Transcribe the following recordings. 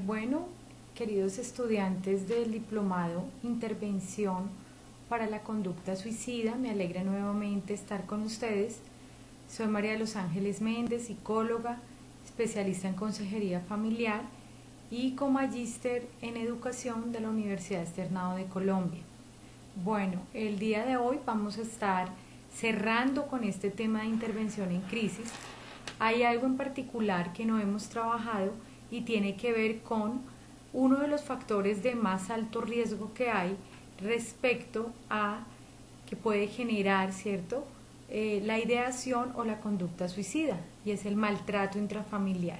Bueno, queridos estudiantes del diplomado Intervención para la Conducta Suicida, me alegra nuevamente estar con ustedes. Soy María de los Ángeles Méndez, psicóloga, especialista en consejería familiar y co-magíster en educación de la Universidad Externado de Colombia. Bueno, el día de hoy vamos a estar cerrando con este tema de intervención en crisis. Hay algo en particular que no hemos trabajado y tiene que ver con uno de los factores de más alto riesgo que hay respecto a que puede generar, ¿cierto?, la ideación o la conducta suicida, y es el maltrato intrafamiliar.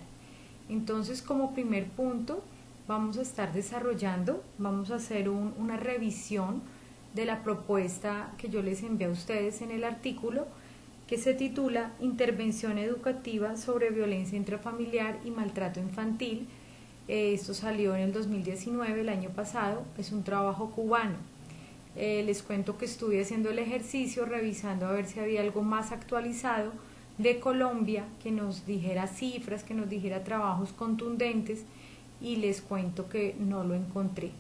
Entonces, como primer punto, vamos a estar desarrollando, vamos a hacer una revisión de la propuesta que yo les envié a ustedes en el artículo, que se titula Intervención educativa sobre violencia intrafamiliar y maltrato infantil. Esto salió en el 2019, el año pasado, es un trabajo cubano. Les cuento que estuve haciendo el ejercicio, revisando a ver si había algo más actualizado de Colombia, que nos dijera cifras, que nos dijera trabajos contundentes, y les cuento que no lo encontré.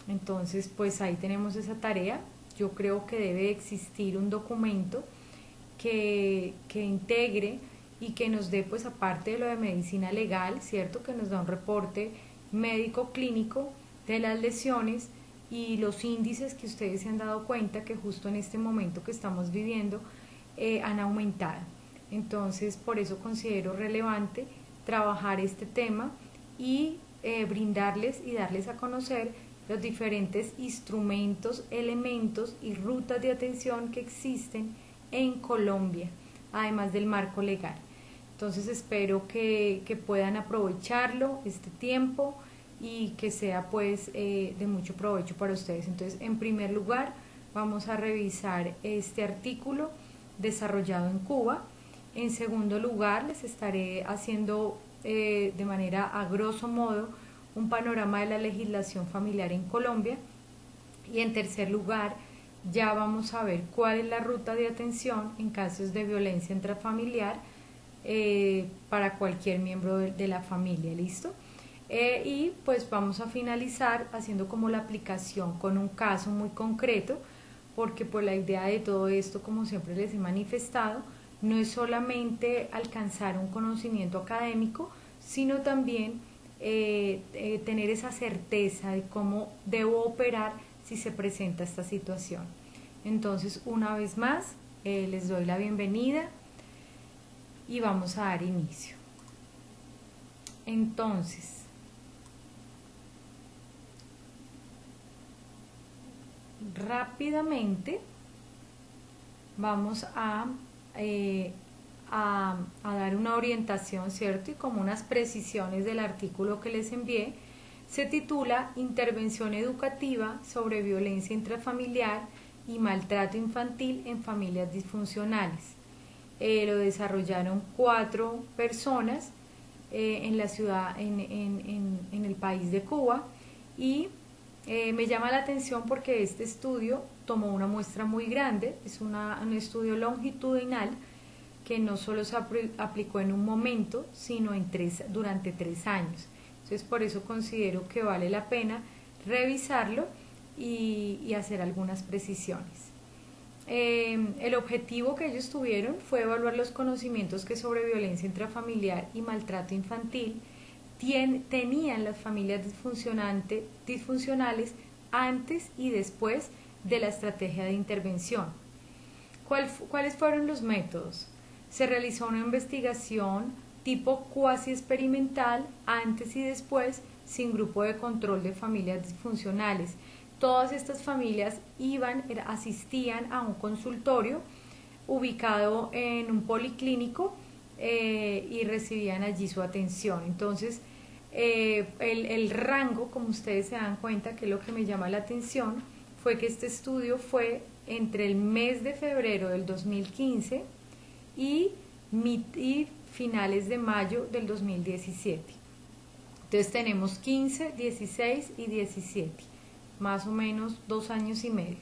Entonces, pues ahí tenemos esa tarea. Yo creo que debe existir un documento que integre y que nos dé, pues aparte de lo de medicina legal, ¿cierto?, que nos da un reporte médico clínico de las lesiones y los índices que ustedes se han dado cuenta que justo en este momento que estamos viviendo han aumentado. Entonces, por eso considero relevante trabajar este tema y brindarles y darles a conocer los diferentes instrumentos, elementos y rutas de atención que existen en Colombia, además del marco legal. Entonces espero que puedan aprovecharlo, este tiempo, y que sea pues de mucho provecho para ustedes. Entonces, en primer lugar, vamos a revisar este artículo desarrollado en Cuba. En segundo lugar, les estaré haciendo de manera a grosso modo un panorama de la legislación familiar en Colombia. Y en tercer lugar, ya vamos a ver cuál es la ruta de atención en casos de violencia intrafamiliar para cualquier miembro de la familia. ¿Listo? Y pues vamos a finalizar haciendo como la aplicación con un caso muy concreto, porque pues la idea de todo esto, como siempre les he manifestado, no es solamente alcanzar un conocimiento académico, sino también tener esa certeza de cómo debo operar si se presenta esta situación. Entonces, una vez más, les doy la bienvenida y vamos a dar inicio. Entonces, rápidamente vamos a dar una orientación, ¿cierto?, y como unas precisiones del artículo que les envié. Se titula Intervención educativa sobre violencia intrafamiliar y maltrato infantil en familias disfuncionales. Lo desarrollaron 4 personas en la ciudad, en el país de Cuba, y me llama la atención porque este estudio tomó una muestra muy grande, es un estudio longitudinal que no solo se aplicó en un momento, sino durante 3 años. Entonces, por eso considero que vale la pena revisarlo y hacer algunas precisiones. El objetivo que ellos tuvieron fue evaluar los conocimientos que sobre violencia intrafamiliar y maltrato infantil tenían las familias disfuncionales antes y después de la estrategia de intervención. ¿Cuáles fueron los métodos? Se realizó una investigación tipo cuasi experimental antes y después, sin grupo de control de familias disfuncionales. Todas estas familias asistían a un consultorio ubicado en un policlínico y recibían allí su atención. Entonces, el rango, como ustedes se dan cuenta, que es lo que me llama la atención, fue que este estudio fue entre el mes de febrero del 2015 y finales de mayo del 2017. Entonces tenemos 15, 16 y 17, más o menos 2 años y medio.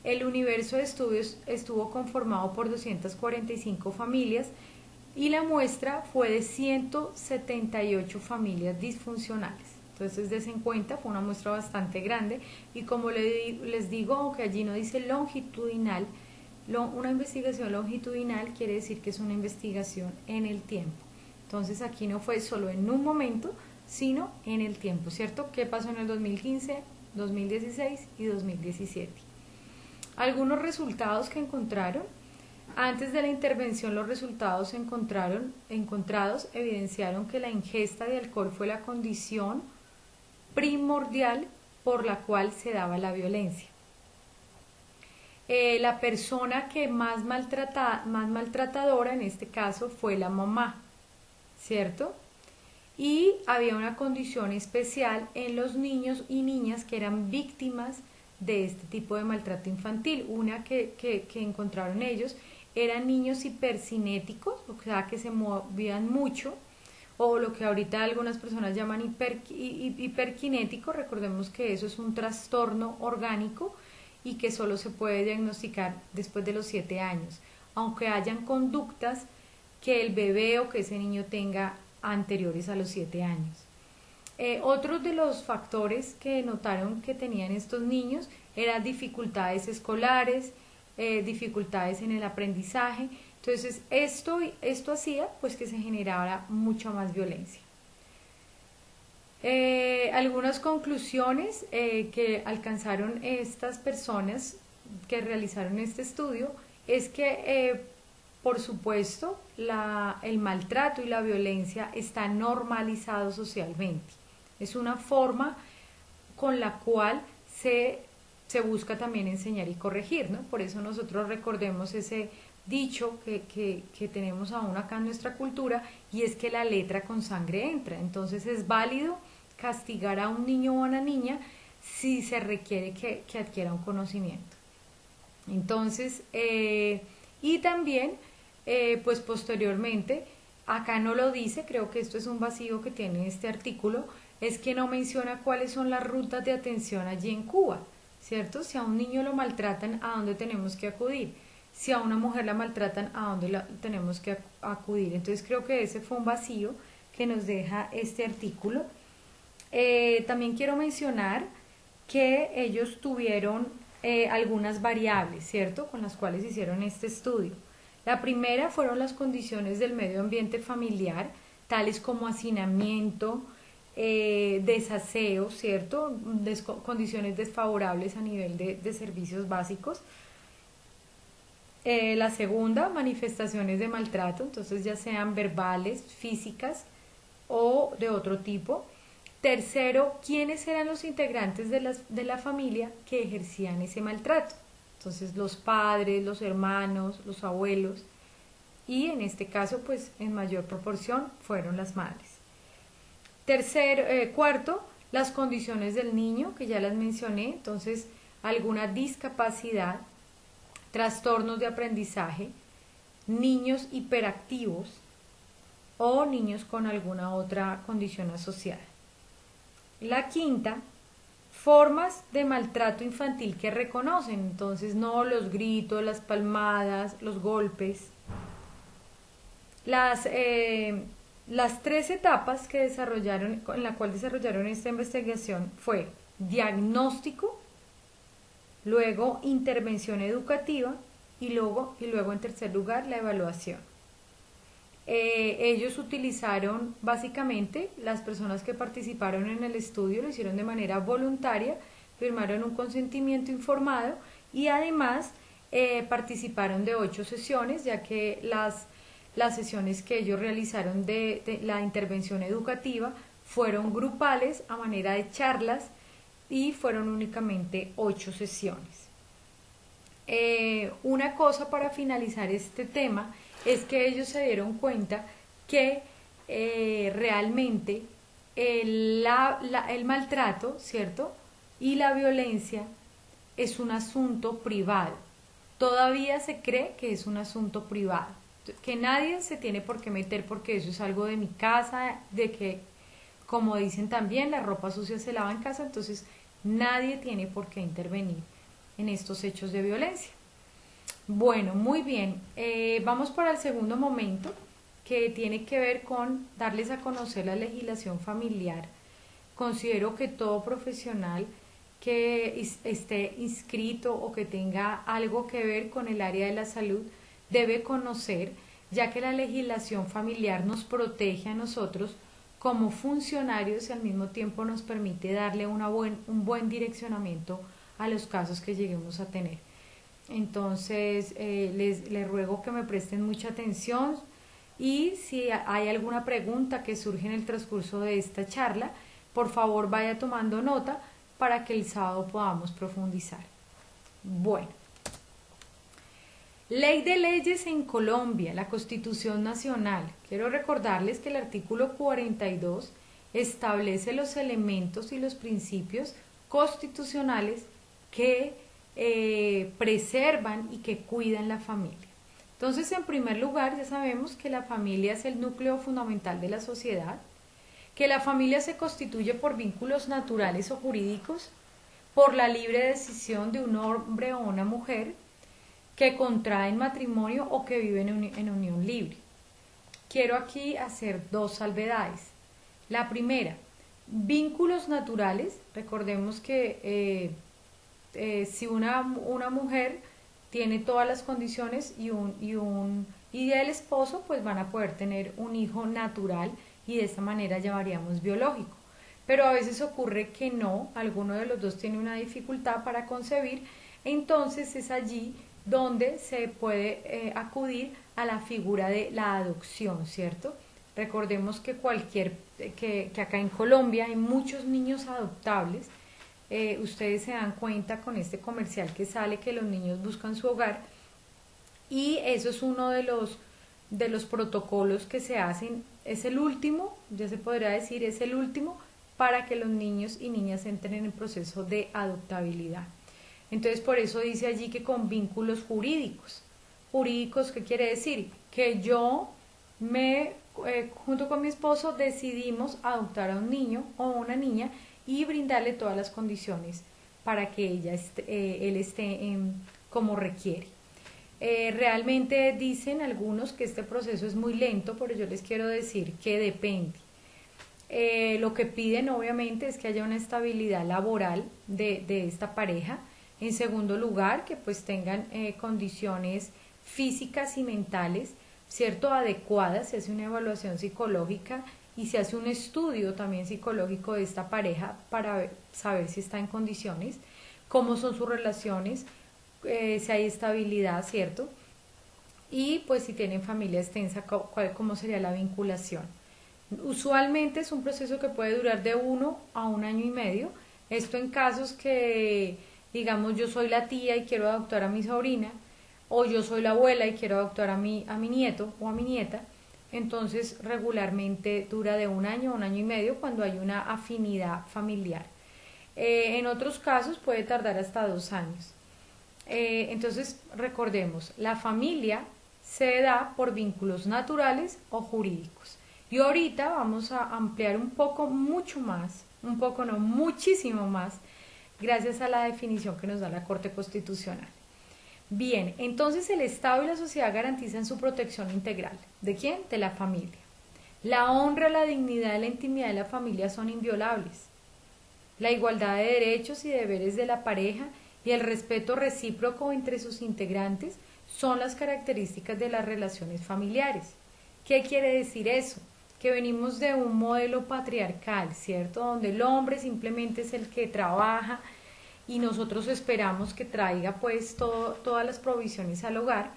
El universo de estudios estuvo conformado por 245 familias y la muestra fue de 178 familias disfuncionales. Entonces, des en cuenta, fue una muestra bastante grande y como les digo, aunque allí no dice longitudinal, una investigación longitudinal quiere decir que es una investigación en el tiempo. Entonces, aquí no fue solo en un momento, sino en el tiempo, ¿cierto? ¿Qué pasó en el 2015, 2016 y 2017? Algunos resultados que encontraron. Antes de la intervención, los resultados encontrados evidenciaron que la ingesta de alcohol fue la condición primordial por la cual se daba la violencia. La persona que más maltratadora en este caso fue la mamá, ¿cierto? Y había una condición especial en los niños y niñas que eran víctimas de este tipo de maltrato infantil. Una que encontraron ellos eran niños hipercinéticos, o sea, que se movían mucho, o lo que ahorita algunas personas llaman hiperkinético. Recordemos que eso es un trastorno orgánico y que solo se puede diagnosticar después de los 7 años, aunque hayan conductas que el bebé o que ese niño tenga anteriores a los 7 años. Otros de los factores que notaron que tenían estos niños eran dificultades escolares, dificultades en el aprendizaje. Entonces esto hacía pues que se generara mucha más violencia. Algunas conclusiones que alcanzaron estas personas que realizaron este estudio es que por supuesto el maltrato y la violencia está normalizado socialmente. Es una forma con la cual se busca también enseñar y corregir, ¿no? Por eso nosotros recordemos ese dicho que tenemos aún acá en nuestra cultura, y es que la letra con sangre entra. Entonces es válido castigar a un niño o a una niña si se requiere que adquiera un conocimiento. Entonces, y también, pues posteriormente, acá no lo dice, creo que esto es un vacío que tiene este artículo, es que no menciona cuáles son las rutas de atención allí en Cuba, ¿cierto? Si a un niño lo maltratan, ¿a dónde tenemos que acudir? Si a una mujer la maltratan, ¿a dónde tenemos que acudir? Entonces creo que ese fue un vacío que nos deja este artículo. También quiero mencionar que ellos tuvieron algunas variables, ¿cierto?, con las cuales hicieron este estudio. La primera fueron las condiciones del medio ambiente familiar, tales como hacinamiento, desaseo, ¿cierto?, condiciones desfavorables a nivel de servicios básicos. La segunda, manifestaciones de maltrato, entonces ya sean verbales, físicas o de otro tipo. Tercero, quiénes eran los integrantes de la familia que ejercían ese maltrato. Entonces los padres, los hermanos, los abuelos, y en este caso pues en mayor proporción fueron las madres. Cuarto, las condiciones del niño, que ya las mencioné, entonces alguna discapacidad, trastornos de aprendizaje, niños hiperactivos o niños con alguna otra condición asociada. La quinta, formas de maltrato infantil que reconocen, entonces no los gritos, las palmadas, los golpes. Las 3 etapas que en la cual desarrollaron esta investigación fue diagnóstico, luego intervención educativa y luego en tercer lugar la evaluación. Ellos utilizaron básicamente, las personas que participaron en el estudio lo hicieron de manera voluntaria, firmaron un consentimiento informado y además participaron de 8 sesiones, ya que las sesiones que ellos realizaron de la intervención educativa fueron grupales a manera de charlas y fueron únicamente 8 sesiones. Una cosa para finalizar este tema es que ellos se dieron cuenta que realmente el maltrato, ¿cierto?, y la violencia es un asunto privado. Todavía se cree que es un asunto privado, que nadie se tiene por qué meter porque eso es algo de mi casa, de que, como dicen también, la ropa sucia se lava en casa, entonces nadie tiene por qué intervenir en estos hechos de violencia. Bueno, muy bien, vamos para el segundo momento, que tiene que ver con darles a conocer la legislación familiar. Considero que todo profesional que esté inscrito o que tenga algo que ver con el área de la salud debe conocer, ya que la legislación familiar nos protege a nosotros como funcionarios y al mismo tiempo nos permite darle un buen direccionamiento a los casos que lleguemos a tener. Entonces, les ruego que me presten mucha atención y si hay alguna pregunta que surge en el transcurso de esta charla, por favor vaya tomando nota para que el sábado podamos profundizar. Bueno, Ley de leyes en Colombia, la Constitución Nacional. Quiero recordarles que el artículo 42 establece los elementos y los principios constitucionales que preservan y que cuidan la familia. Entonces, en primer lugar, ya sabemos que la familia es el núcleo fundamental de la sociedad, que la familia se constituye por vínculos naturales o jurídicos, por la libre decisión de un hombre o una mujer, que contraen matrimonio o que viven en unión libre. Quiero aquí hacer dos salvedades. La primera, vínculos naturales. Recordemos que si una mujer tiene todas las condiciones y el esposo, pues van a poder tener un hijo natural y de esta manera llevaríamos biológico. Pero a veces ocurre que no, alguno de los dos tiene una dificultad para concebir, entonces es allí donde se puede acudir a la figura de la adopción, ¿cierto? Recordemos que que acá en Colombia hay muchos niños adoptables. Ustedes se dan cuenta con este comercial que sale que los niños buscan su hogar y eso es uno de los protocolos que se hacen, es el último, ya se podría decir, es el último para que los niños y niñas entren en el proceso de adoptabilidad. Entonces, por eso dice allí que con vínculos jurídicos. ¿Jurídicos qué quiere decir? Que yo junto con mi esposo, decidimos adoptar a un niño o una niña y brindarle todas las condiciones para que él esté como requiere. Realmente dicen algunos que este proceso es muy lento, pero yo les quiero decir que depende. Lo que piden obviamente es que haya una estabilidad laboral de esta pareja. En segundo lugar, que pues tengan condiciones físicas y mentales, ¿cierto?, adecuadas. Se hace una evaluación psicológica y se hace un estudio también psicológico de esta pareja para saber si está en condiciones, cómo son sus relaciones, si hay estabilidad, ¿cierto? Y pues si tienen familia extensa, cómo sería la vinculación. Usualmente es un proceso que puede durar de 1 a 1 año y medio. Esto en casos que, digamos, yo soy la tía y quiero adoptar a mi sobrina, o yo soy la abuela y quiero adoptar a mi nieto o a mi nieta. Entonces regularmente dura de 1 año a 1 año y medio cuando hay una afinidad familiar. En otros casos puede tardar hasta 2 años. Entonces recordemos, la familia se da por vínculos naturales o jurídicos. Y ahorita vamos a ampliar un poco, mucho más, un poco no, muchísimo más, gracias a la definición que nos da la Corte Constitucional. Bien, entonces el Estado y la sociedad garantizan su protección integral. ¿De quién? De la familia. La honra, la dignidad y la intimidad de la familia son inviolables. La igualdad de derechos y deberes de la pareja y el respeto recíproco entre sus integrantes son las características de las relaciones familiares. ¿Qué quiere decir eso? Que venimos de un modelo patriarcal, ¿cierto? Donde el hombre simplemente es el que trabaja y nosotros esperamos que traiga pues todas las provisiones al hogar,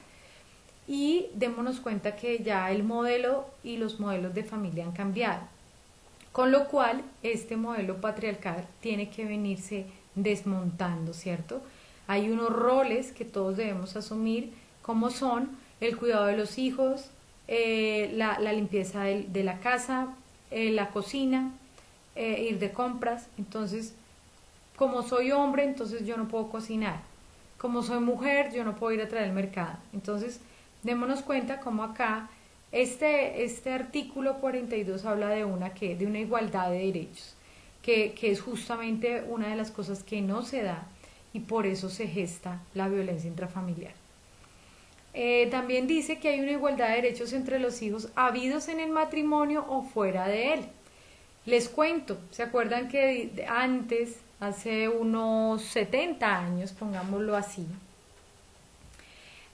y démonos cuenta que ya el modelo y los modelos de familia han cambiado, con lo cual este modelo patriarcal tiene que venirse desmontando, ¿cierto? Hay unos roles que todos debemos asumir, como son el cuidado de los hijos, la limpieza de la casa, la cocina, ir de compras. Entonces, como soy hombre, entonces yo no puedo cocinar. Como soy mujer, yo no puedo ir a traer al mercado. Entonces, démonos cuenta cómo acá este artículo 42 habla de una igualdad de derechos, que es justamente una de las cosas que no se da y por eso se gesta la violencia intrafamiliar. También dice que hay una igualdad de derechos entre los hijos habidos en el matrimonio o fuera de él. Les cuento, ¿se acuerdan que antes, hace unos 70 años, pongámoslo así,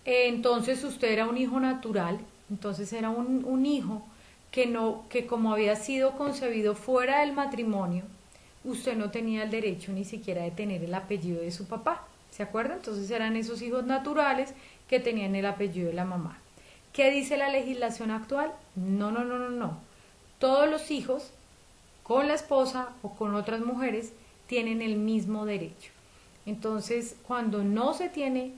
entonces usted era un hijo natural, entonces era un hijo que no, que como había sido concebido fuera del matrimonio, usted no tenía el derecho ni siquiera de tener el apellido de su papá, ¿se acuerdan? Entonces eran esos hijos naturales que tenían el apellido de la mamá. ¿Qué dice la legislación actual? No, no, no, no, no. Todos los hijos con la esposa o con otras mujeres tienen el mismo derecho. Entonces, cuando no se tiene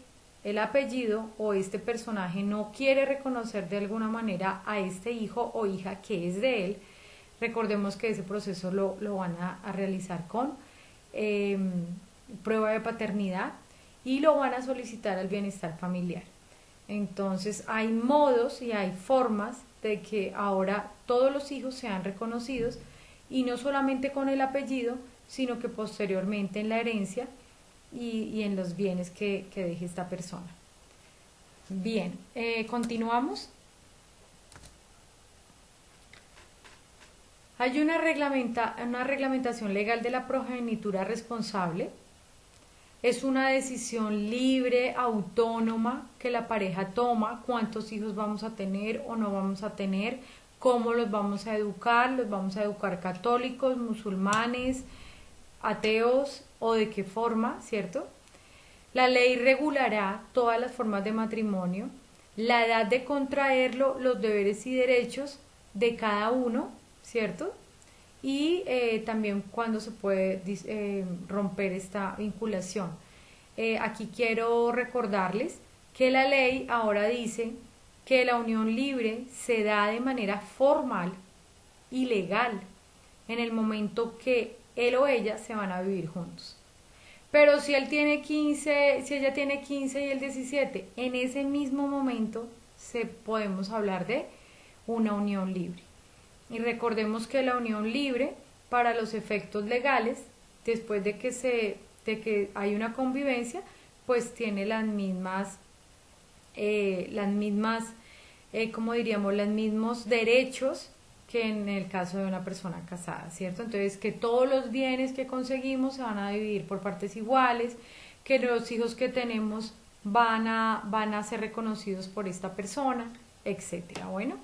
el apellido o este personaje no quiere reconocer de alguna manera a este hijo o hija que es de él, recordemos que ese proceso lo van a realizar con prueba de paternidad y lo van a solicitar al bienestar familiar. Entonces hay modos y hay formas de que ahora todos los hijos sean reconocidos y no solamente con el apellido, sino que posteriormente en la herencia y en los bienes que deje esta persona. Bien, continuamos. Hay una reglamentación legal de la progenitura responsable. Es una decisión libre, autónoma, que la pareja toma, cuántos hijos vamos a tener o no vamos a tener, cómo los vamos a educar católicos, musulmanes, ateos o de qué forma, ¿cierto? La ley regulará todas las formas de matrimonio, la edad de contraerlo, los deberes y derechos de cada uno, ¿cierto? Y también cuándo se puede romper esta vinculación. Aquí quiero recordarles que la ley ahora dice que la unión libre se da de manera formal y legal en el momento que él o ella se van a vivir juntos. Pero si él tiene 15, si ella tiene 15 y él 17, en ese mismo momento podemos hablar de una unión libre. Y recordemos que la unión libre, para los efectos legales, después de que hay una convivencia, pues tiene las mismas, ¿cómo diríamos? Los mismos derechos que en el caso de una persona casada, ¿cierto? Entonces, que todos los bienes que conseguimos se van a dividir por partes iguales, que los hijos que tenemos van a ser reconocidos por esta persona, etcétera. Bueno,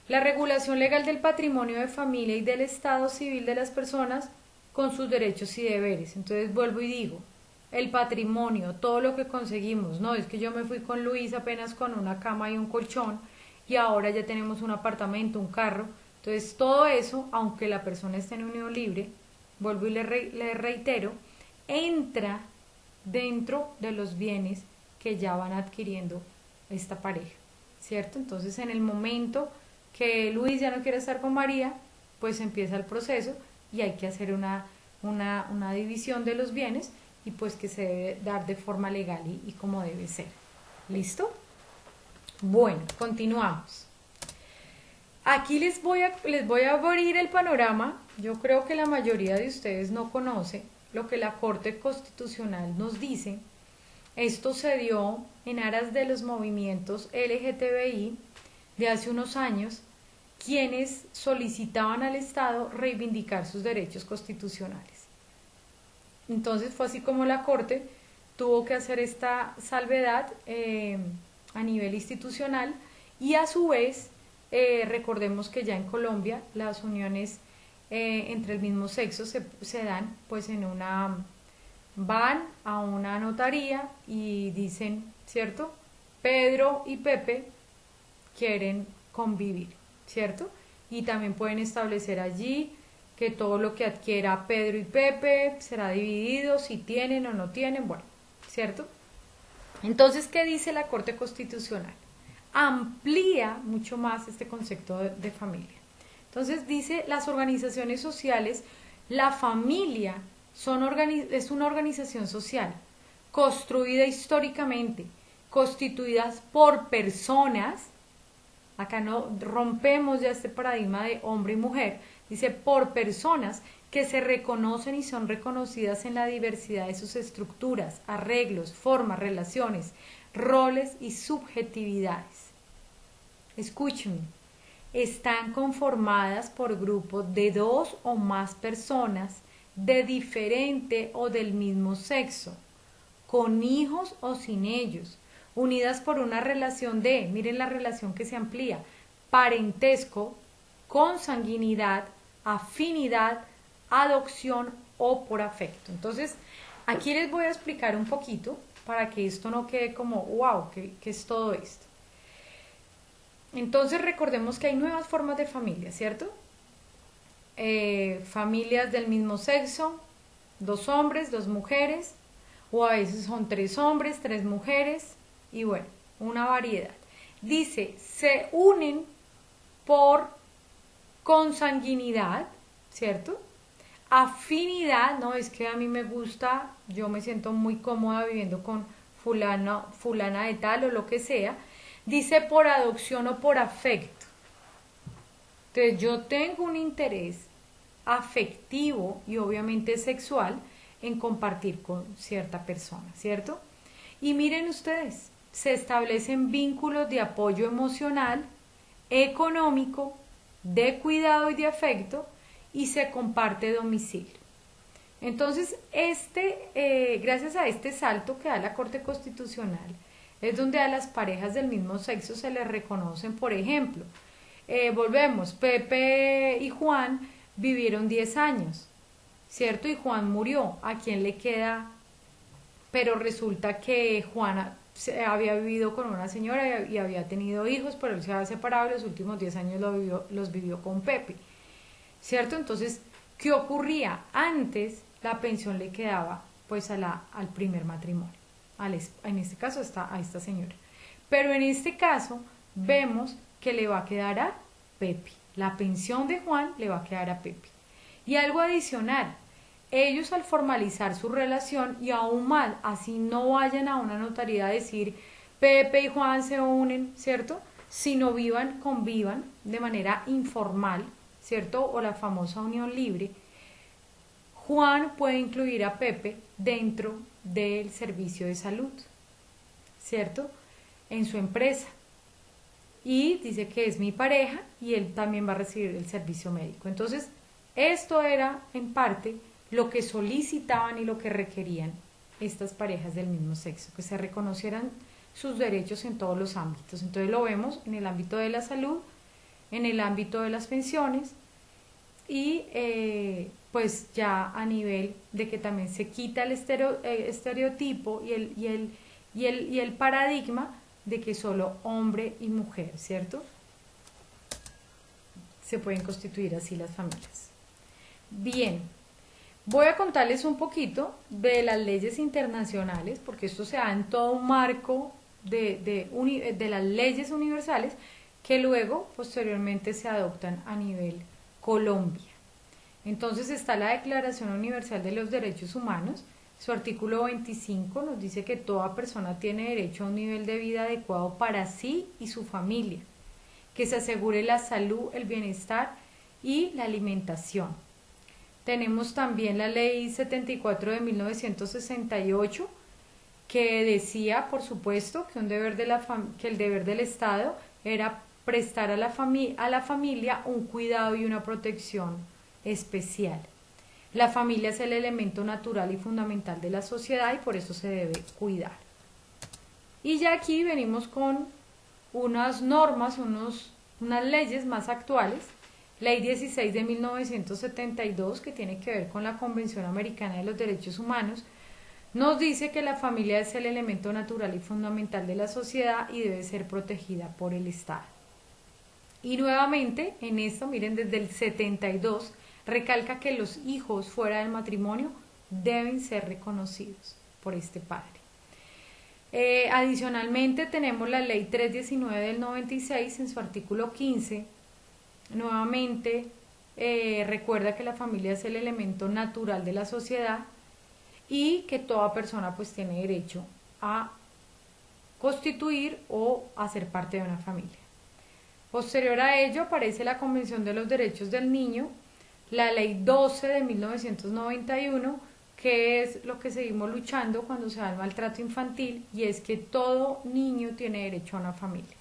la regulación legal del patrimonio de familia y del estado civil de las personas con sus derechos y deberes. Entonces, vuelvo y digo, el patrimonio, todo lo que conseguimos, no es que yo me fui con Luis apenas con una cama y un colchón, y ahora ya tenemos un apartamento, un carro. Entonces todo eso, aunque la persona esté en unión libre, vuelvo y le reitero, entra dentro de los bienes que ya van adquiriendo esta pareja, ¿cierto? Entonces en el momento que Luis ya no quiere estar con María, pues empieza el proceso y hay que hacer una división de los bienes y pues que se debe dar de forma legal y como debe ser. ¿Listo? Bueno, continuamos. Aquí les voy a abrir el panorama. Yo creo que la mayoría de ustedes no conoce lo que la Corte Constitucional nos dice. Esto se dio en aras de los movimientos LGTBI de hace unos años, quienes solicitaban al Estado reivindicar sus derechos constitucionales. Entonces fue así como la Corte tuvo que hacer esta salvedad a nivel institucional y a su vez recordemos que ya en Colombia las uniones entre el mismo sexo se dan pues van a una notaría y dicen, ¿cierto? Pedro y Pepe quieren convivir, ¿cierto? Y también pueden establecer allí que todo lo que adquiera Pedro y Pepe será dividido, si tienen o no tienen, bueno, ¿cierto? Entonces, ¿qué dice la Corte Constitucional? Amplía mucho más este concepto de familia. Entonces dice, las organizaciones sociales, la familia es una organización social construida históricamente, constituidas por personas, acá no rompemos ya este paradigma de hombre y mujer, dice por personas que se reconocen y son reconocidas en la diversidad de sus estructuras, arreglos, formas, relaciones, roles y subjetividades. Escúchenme, están conformadas por grupos de 2 o más personas de diferente o del mismo sexo, con hijos o sin ellos, unidas por una relación de, miren la relación que se amplía, parentesco, consanguinidad, afinidad, adopción o por afecto. Entonces, aquí les voy a explicar un poquito para que esto no quede como, wow, ¿qué es todo esto? Entonces recordemos que hay nuevas formas de familia, ¿cierto? Familias del mismo sexo, 2 hombres, 2 mujeres, o a veces son 3 hombres, 3 mujeres, y bueno, una variedad. Dice, se unen por consanguinidad, ¿cierto? Afinidad, no, es que a mí me gusta, yo me siento muy cómoda viviendo con fulana de tal o lo que sea. Dice por adopción o por afecto. Entonces yo tengo un interés afectivo y obviamente sexual en compartir con cierta persona, ¿cierto? Y miren ustedes, se establecen vínculos de apoyo emocional, económico, de cuidado y de afecto, y se comparte domicilio. Entonces, gracias a este salto que da la Corte Constitucional, es donde a las parejas del mismo sexo se les reconocen, por ejemplo, volvemos, Pepe y Juan vivieron 10 años, ¿cierto? Y Juan murió, ¿a quién le queda? Pero resulta que Juana había vivido con una señora y había tenido hijos, pero él se había separado y los últimos 10 años los vivió con Pepe, ¿cierto? Entonces, ¿qué ocurría? Antes la pensión le quedaba pues al primer matrimonio, en este caso a esta señora. Pero en este caso vemos que le va a quedar a Pepe. La pensión de Juan le va a quedar a Pepe. Y algo adicional, ellos al formalizar su relación y aún más, así no vayan a una notaría a decir Pepe y Juan se unen, ¿cierto? Sino convivan de manera informal, ¿cierto? O la famosa unión libre. Juan puede incluir a Pepe dentro del servicio de salud, ¿cierto? En su empresa. Y dice que es mi pareja y él también va a recibir el servicio médico. Entonces, esto era en parte lo que solicitaban y lo que requerían estas parejas del mismo sexo, que se reconocieran sus derechos en todos los ámbitos. Entonces lo vemos en el ámbito de la salud, en el ámbito de las pensiones y pues ya a nivel de que también se quita el estereotipo y el paradigma de que solo hombre y mujer, ¿cierto? Se pueden constituir así las familias. Bien, voy a contarles un poquito de las leyes internacionales, porque esto se da en todo un marco de las leyes universales que luego, posteriormente, se adoptan a nivel Colombia. Entonces está la Declaración Universal de los Derechos Humanos. Su artículo 25 nos dice que toda persona tiene derecho a un nivel de vida adecuado para sí y su familia, que se asegure la salud, el bienestar y la alimentación. Tenemos también la Ley 74 de 1968, que decía, por supuesto, que el deber del Estado era prestar a la familia un cuidado y una protección especial. La familia es el elemento natural y fundamental de la sociedad y por eso se debe cuidar. Y ya aquí venimos con unas normas, unas leyes más actuales. Ley 16 de 1972, que tiene que ver con la Convención Americana de los Derechos Humanos, nos dice que la familia es el elemento natural y fundamental de la sociedad y debe ser protegida por el Estado. Y nuevamente, en esto, miren, desde el 72, recalca que los hijos fuera del matrimonio deben ser reconocidos por este padre. Adicionalmente tenemos la Ley 319 del 96 en su artículo 15. Nuevamente recuerda que la familia es el elemento natural de la sociedad y que toda persona pues tiene derecho a constituir o a ser parte de una familia. Posterior a ello aparece la Convención de los Derechos del Niño, la Ley 12 de 1991, que es lo que seguimos luchando cuando se da el maltrato infantil, y es que todo niño tiene derecho a una familia.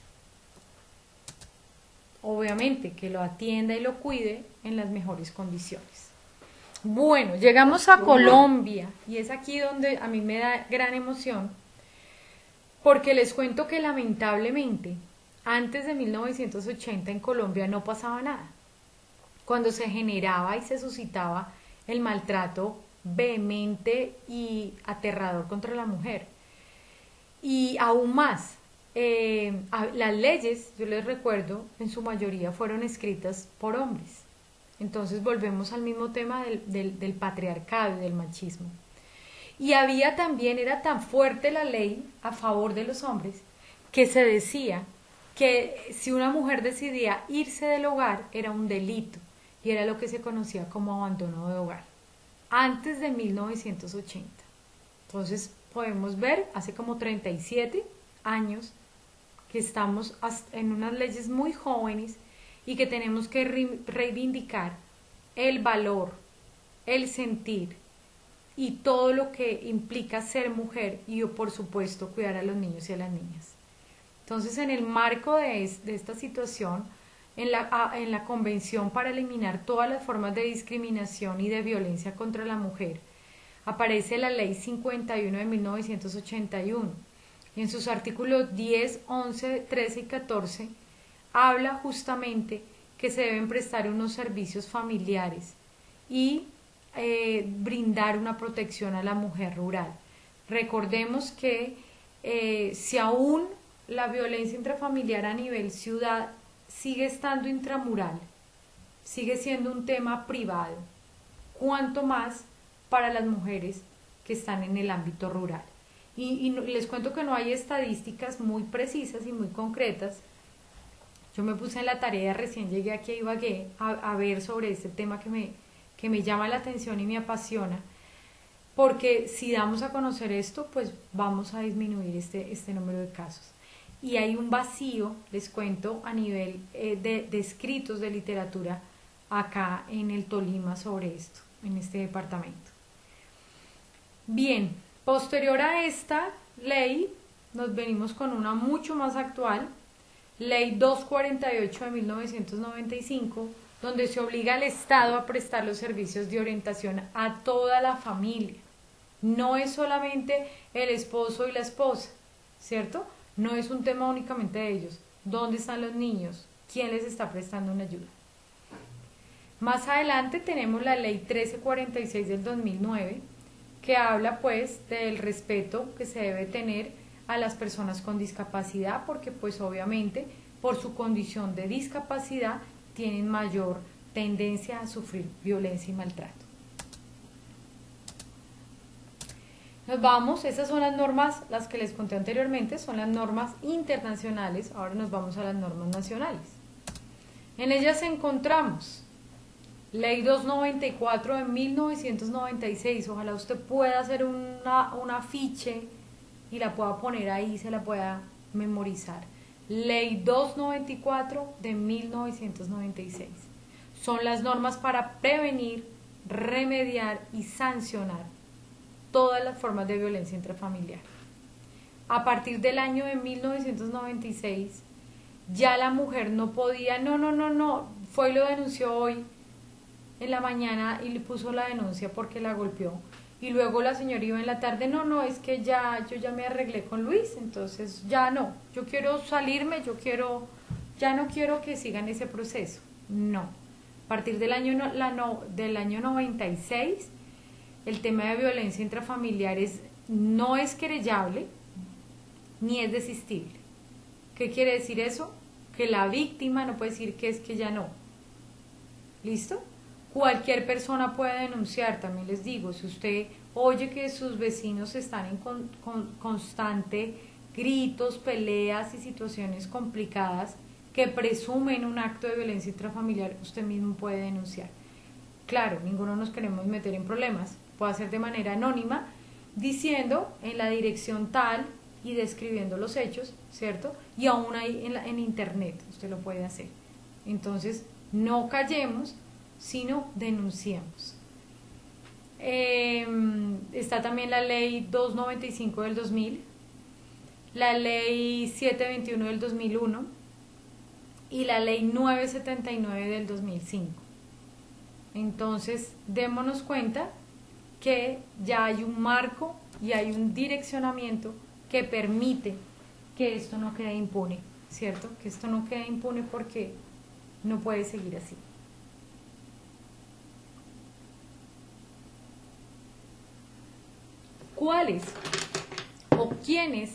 Obviamente que lo atienda y lo cuide en las mejores condiciones. Bueno, llegamos a Colombia y es aquí donde a mí me da gran emoción, porque les cuento que lamentablemente antes de 1980 en Colombia no pasaba nada. Cuando se generaba y se suscitaba el maltrato vehemente y aterrador contra la mujer. Y aún más, las leyes, yo les recuerdo, en su mayoría fueron escritas por hombres. Entonces volvemos al mismo tema del patriarcado y del machismo. Y había también, era tan fuerte la ley a favor de los hombres, que se decía que si una mujer decidía irse del hogar era un delito, y era lo que se conocía como abandono de hogar, antes de 1980. Entonces podemos ver, hace como 37 años, que estamos en unas leyes muy jóvenes y que tenemos que reivindicar el valor, el sentir y todo lo que implica ser mujer, y por supuesto cuidar a los niños y a las niñas. Entonces, en el marco de esta situación, en la Convención para eliminar todas las formas de discriminación y de violencia contra la mujer, aparece la Ley 51 de 1981, y en sus artículos 10, 11, 13 y 14 habla justamente que se deben prestar unos servicios familiares y brindar una protección a la mujer rural. Recordemos que si aún la violencia intrafamiliar a nivel ciudad sigue estando intramural, sigue siendo un tema privado, cuanto más para las mujeres que están en el ámbito rural. Y les cuento que no hay estadísticas muy precisas y muy concretas. Yo me puse en la tarea, recién llegué aquí a Ibagué a ver sobre este tema que me llama la atención y me apasiona, porque si damos a conocer esto, pues vamos a disminuir este número de casos. Y hay un vacío, les cuento, a nivel de escritos de literatura acá en el Tolima sobre esto, en este departamento. Bien, posterior a esta ley, nos venimos con una mucho más actual, Ley 248 de 1995, donde se obliga al Estado a prestar los servicios de orientación a toda la familia. No es solamente el esposo y la esposa, ¿cierto? No es un tema únicamente de ellos. ¿Dónde están los niños? ¿Quién les está prestando una ayuda? Más adelante tenemos la Ley 1346 del 2009, que habla pues del respeto que se debe tener a las personas con discapacidad, porque pues obviamente por su condición de discapacidad tienen mayor tendencia a sufrir violencia y maltrato. Nos vamos, esas son las normas, las que les conté anteriormente, son las normas internacionales, ahora nos vamos a las normas nacionales. En ellas encontramos Ley 294 de 1996, ojalá usted pueda hacer un afiche y la pueda poner ahí, se la pueda memorizar. Ley 294 de 1996. Son las normas para prevenir, remediar y sancionar todas las formas de violencia intrafamiliar. A partir del año de 1996, ya la mujer no podía, fue y lo denunció hoy en la mañana y le puso la denuncia porque la golpeó. Y luego la señora iba en la tarde, es que yo ya me arreglé con Luis, entonces ya no, yo quiero salirme, ya no quiero que sigan ese proceso. No. A partir del año 96, el tema de violencia intrafamiliar no es querellable ni es desistible. ¿Qué quiere decir eso? Que la víctima no puede decir que es que ya no. ¿Listo? Cualquier persona puede denunciar, también les digo, si usted oye que sus vecinos están en constante gritos, peleas y situaciones complicadas que presumen un acto de violencia intrafamiliar, usted mismo puede denunciar. Claro, ninguno nos queremos meter en problemas, puede hacer de manera anónima, diciendo en la dirección tal y describiendo los hechos, ¿cierto? Y aún ahí en internet usted lo puede hacer. Entonces, no callemos, sino denunciemos. Está también la ley 295 del 2000, la ley 721 del 2001 y la ley 979 del 2005. Entonces, démonos cuenta que ya hay un marco y hay un direccionamiento que permite que esto no quede impune, ¿cierto? Que esto no quede impune porque no puede seguir así. ¿Cuáles o quiénes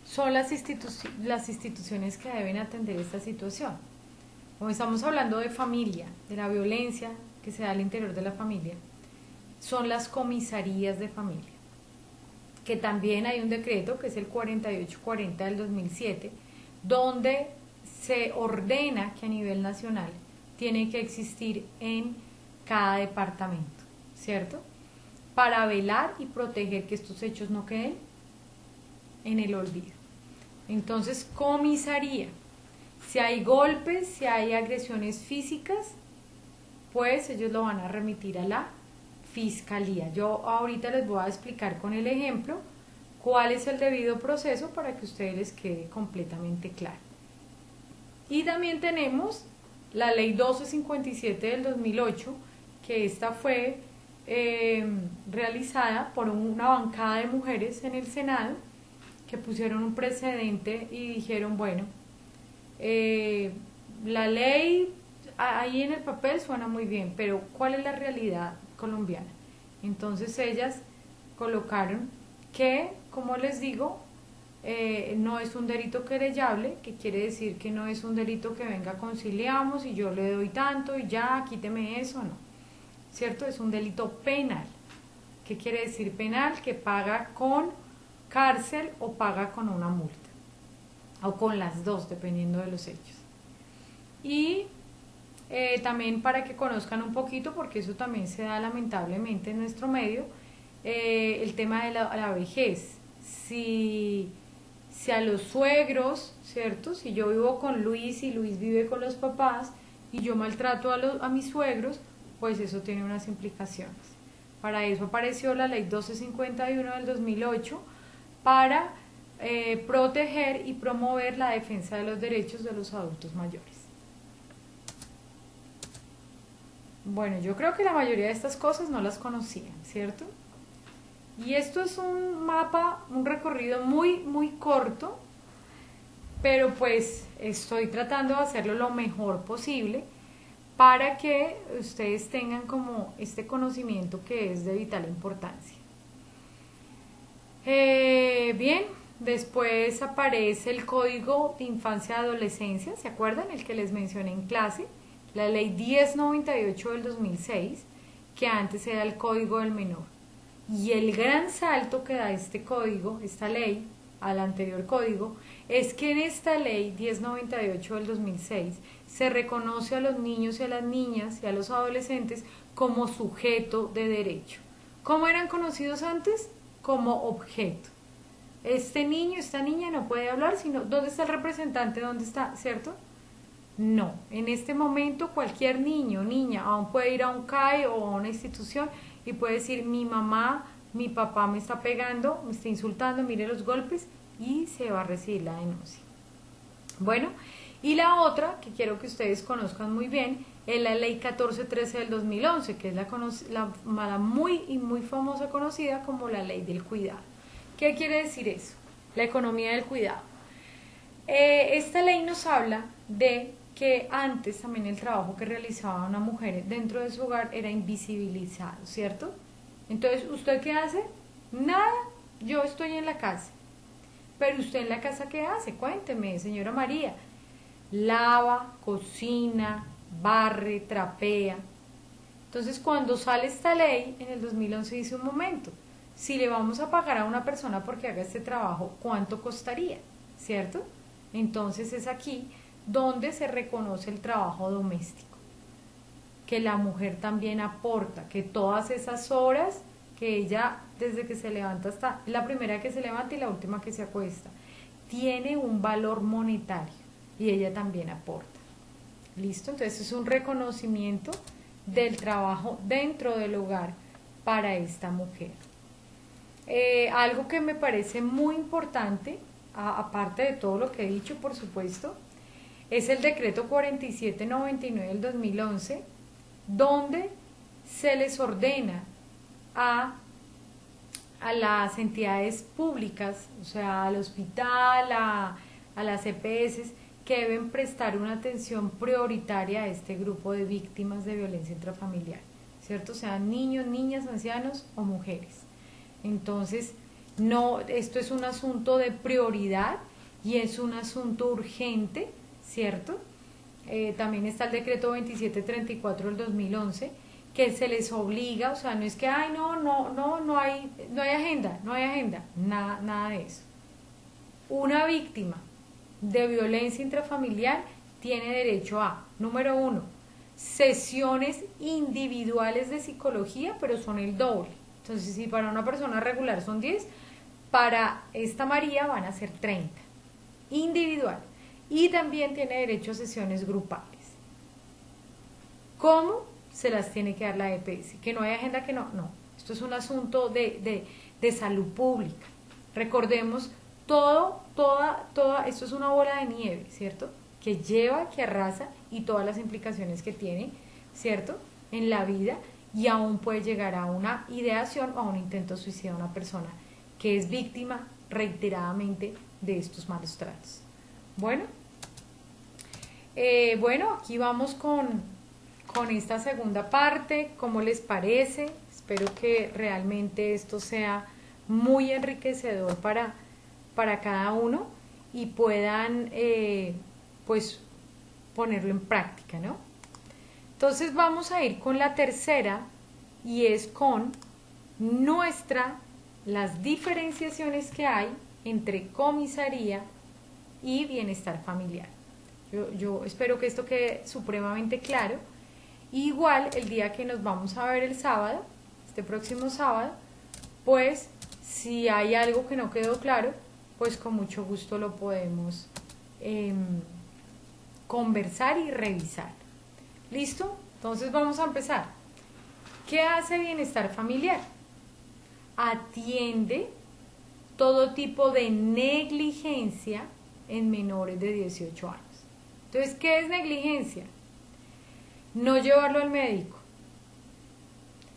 son las instituciones que deben atender esta situación? Como estamos hablando de familia, de la violencia que se da al interior de la familia, son las comisarías de familia, que también hay un decreto que es el 4840 del 2007, donde se ordena que a nivel nacional tiene que existir en cada departamento, ¿cierto? Para velar y proteger que estos hechos no queden en el olvido. Entonces, comisaría. Si hay golpes, si hay agresiones físicas, pues ellos lo van a remitir a la fiscalía. Yo ahorita les voy a explicar con el ejemplo cuál es el debido proceso para que a ustedes les quede completamente claro. Y también tenemos la ley 1257 del 2008, que esta fue realizada por una bancada de mujeres en el Senado, que pusieron un precedente y dijeron, bueno, la ley ahí en el papel suena muy bien, pero ¿cuál es la realidad colombiana? Entonces ellas colocaron que, como les digo, no es un delito querellable, que quiere decir que no es un delito que venga, conciliamos y yo le doy tanto y ya, quíteme eso, no, ¿cierto? Es un delito penal. ¿Qué quiere decir penal? Que paga con cárcel o paga con una multa, o con las dos, dependiendo de los hechos. Y también para que conozcan un poquito, porque eso también se da lamentablemente en nuestro medio, el tema de la vejez. Si a los suegros, ¿cierto? Si yo vivo con Luis y Luis vive con los papás y yo maltrato a mis suegros, pues eso tiene unas implicaciones. Para eso apareció la ley 1251 del 2008, para proteger y promover la defensa de los derechos de los adultos mayores. Bueno, yo creo que la mayoría de estas cosas no las conocían, ¿cierto? Y esto es un mapa, un recorrido muy corto, pero pues estoy tratando de hacerlo lo mejor posible para que ustedes tengan como este conocimiento que es de vital importancia. Bien, después aparece el Código de Infancia y Adolescencia, ¿se acuerdan? El que les mencioné en clase, la ley 1098 del 2006, que antes era el Código del Menor. Y el gran salto que da este código, esta ley, al anterior código, es que en esta ley 1098 del 2006 se reconoce a los niños y a las niñas y a los adolescentes como sujeto de derecho. ¿Cómo eran conocidos antes? Como objeto. Este niño, esta niña no puede hablar, sino ¿dónde está el representante? ¿Dónde está? ¿Cierto? No, en este momento cualquier niño o niña aún puede ir a un CAE o a una institución y puede decir, mi mamá, mi papá me está pegando, me está insultando, mire los golpes, y se va a recibir la denuncia. Bueno, y la otra que quiero que ustedes conozcan muy bien es la ley 1413 del 2011, que es la muy famosa, conocida como la ley del cuidado. ¿Qué quiere decir eso? La economía del cuidado. Esta ley nos habla de que antes también el trabajo que realizaba una mujer dentro de su hogar era invisibilizado, ¿cierto? Entonces, ¿usted qué hace? Nada, yo estoy en la casa. Pero ¿usted en la casa qué hace? Cuénteme, señora María. Lava, cocina, barre, trapea. Entonces, cuando sale esta ley, en el 2011 dice, un momento, si le vamos a pagar a una persona porque haga este trabajo, ¿cuánto costaría? ¿Cierto? Entonces es aquí donde se reconoce el trabajo doméstico, que la mujer también aporta, que todas esas horas que ella, desde que se levanta hasta la primera que se levanta y la última que se acuesta, tiene un valor monetario y ella también aporta. ¿Listo? Entonces es un reconocimiento del trabajo dentro del hogar para esta mujer. Algo que me parece muy importante, aparte de todo lo que he dicho, por supuesto, es el decreto 4799 del 2011, donde se les ordena a las entidades públicas, o sea, al hospital, a las EPS, que deben prestar una atención prioritaria a este grupo de víctimas de violencia intrafamiliar, ¿cierto? O sea, niños, niñas, ancianos o mujeres. Entonces, no, esto es un asunto de prioridad y es un asunto urgente, ¿cierto? También está el decreto 2734 del 2011, que se les obliga, o sea, no es que, ay, no hay agenda, nada de eso. Una víctima de violencia intrafamiliar tiene derecho a, número 1, sesiones individuales de psicología, pero son el doble. Entonces, si para una persona regular son 10, para esta María van a ser 30, individual. Y también tiene derecho a sesiones grupales. ¿Cómo? Se las tiene que dar la EPS. Que no hay agenda, que no. Esto es un asunto de salud pública. Recordemos, esto es una bola de nieve, ¿cierto? Que lleva, que arrasa y todas las implicaciones que tiene, ¿cierto? En la vida, y aún puede llegar a una ideación o a un intento de suicidio a una persona que es víctima reiteradamente de estos malos tratos. Bueno, aquí vamos con esta segunda parte. ¿Cómo les parece? Espero que realmente esto sea muy enriquecedor para cada uno y puedan pues ponerlo en práctica, ¿no? Entonces vamos a ir con la tercera, y es con las diferenciaciones que hay entre comisaría y bienestar familiar. Yo espero que esto quede supremamente claro. Igual el día que nos vamos a ver el sábado, este próximo sábado, pues si hay algo que no quedó claro, pues con mucho gusto lo podemos conversar y revisar. ¿Listo? Entonces vamos a empezar. ¿Qué hace bienestar familiar? Atiende todo tipo de negligencia en menores de 18 años. Entonces, ¿qué es negligencia? No llevarlo al médico.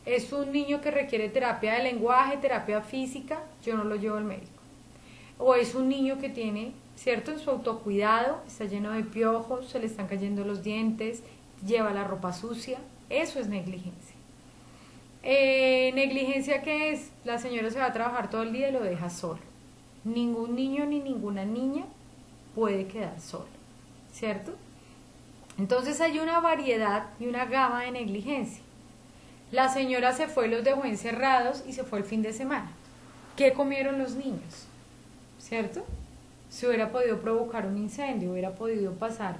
Es un niño que requiere terapia de lenguaje, terapia física, yo no lo llevo al médico. O es un niño que tiene, ¿cierto? En su autocuidado, está lleno de piojos, se le están cayendo los dientes, lleva la ropa sucia, eso es negligencia. Negligencia, ¿qué es? La señora se va a trabajar todo el día y lo deja solo. Ningún niño ni ninguna niña puede quedar solo, ¿cierto? Entonces hay una variedad y una gama de negligencia. La señora se fue, los dejó encerrados y se fue el fin de semana. ¿Qué comieron los niños? ¿Cierto? Se hubiera podido provocar un incendio, hubiera podido pasar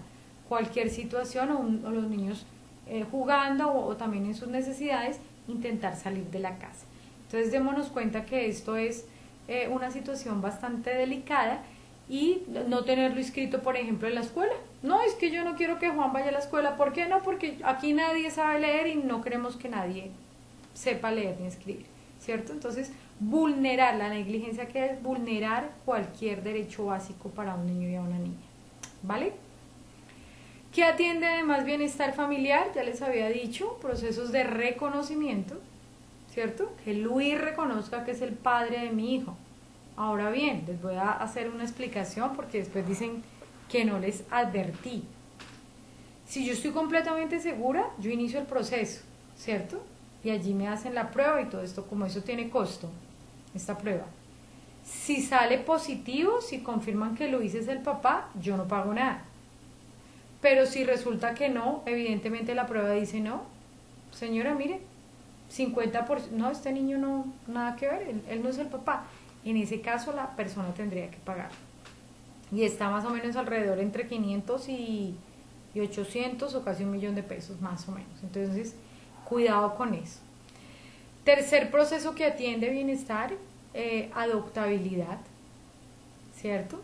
cualquier situación o los niños jugando o también en sus necesidades intentar salir de la casa. Entonces démonos cuenta que esto es una situación bastante delicada, y no tenerlo inscrito, por ejemplo, en la escuela. No, es que yo no quiero que Juan vaya a la escuela. ¿Por qué no? Porque aquí nadie sabe leer y no queremos que nadie sepa leer ni escribir, ¿cierto? Entonces, vulnerar, la negligencia, que es vulnerar cualquier derecho básico para un niño y a una niña, ¿vale? ¿Qué atiende además bienestar familiar? Ya les había dicho, procesos de reconocimiento, ¿cierto? Que Luis reconozca que es el padre de mi hijo. Ahora bien, les voy a hacer una explicación porque después dicen que no les advertí. Si yo estoy completamente segura, yo inicio el proceso, ¿cierto? Y allí me hacen la prueba y todo esto, como eso tiene costo, esta prueba. Si sale positivo, si confirman que Luis es el papá, yo no pago nada. Pero si resulta que no, evidentemente la prueba dice no. Señora, mire, 50%, no, este niño no, nada que ver, él no es el papá. En ese caso la persona tendría que pagar. Y está más o menos alrededor entre 500 y 800 o casi 1.000.000 de pesos, más o menos. Entonces, cuidado con eso. Tercer proceso que atiende bienestar, adoptabilidad, ¿cierto?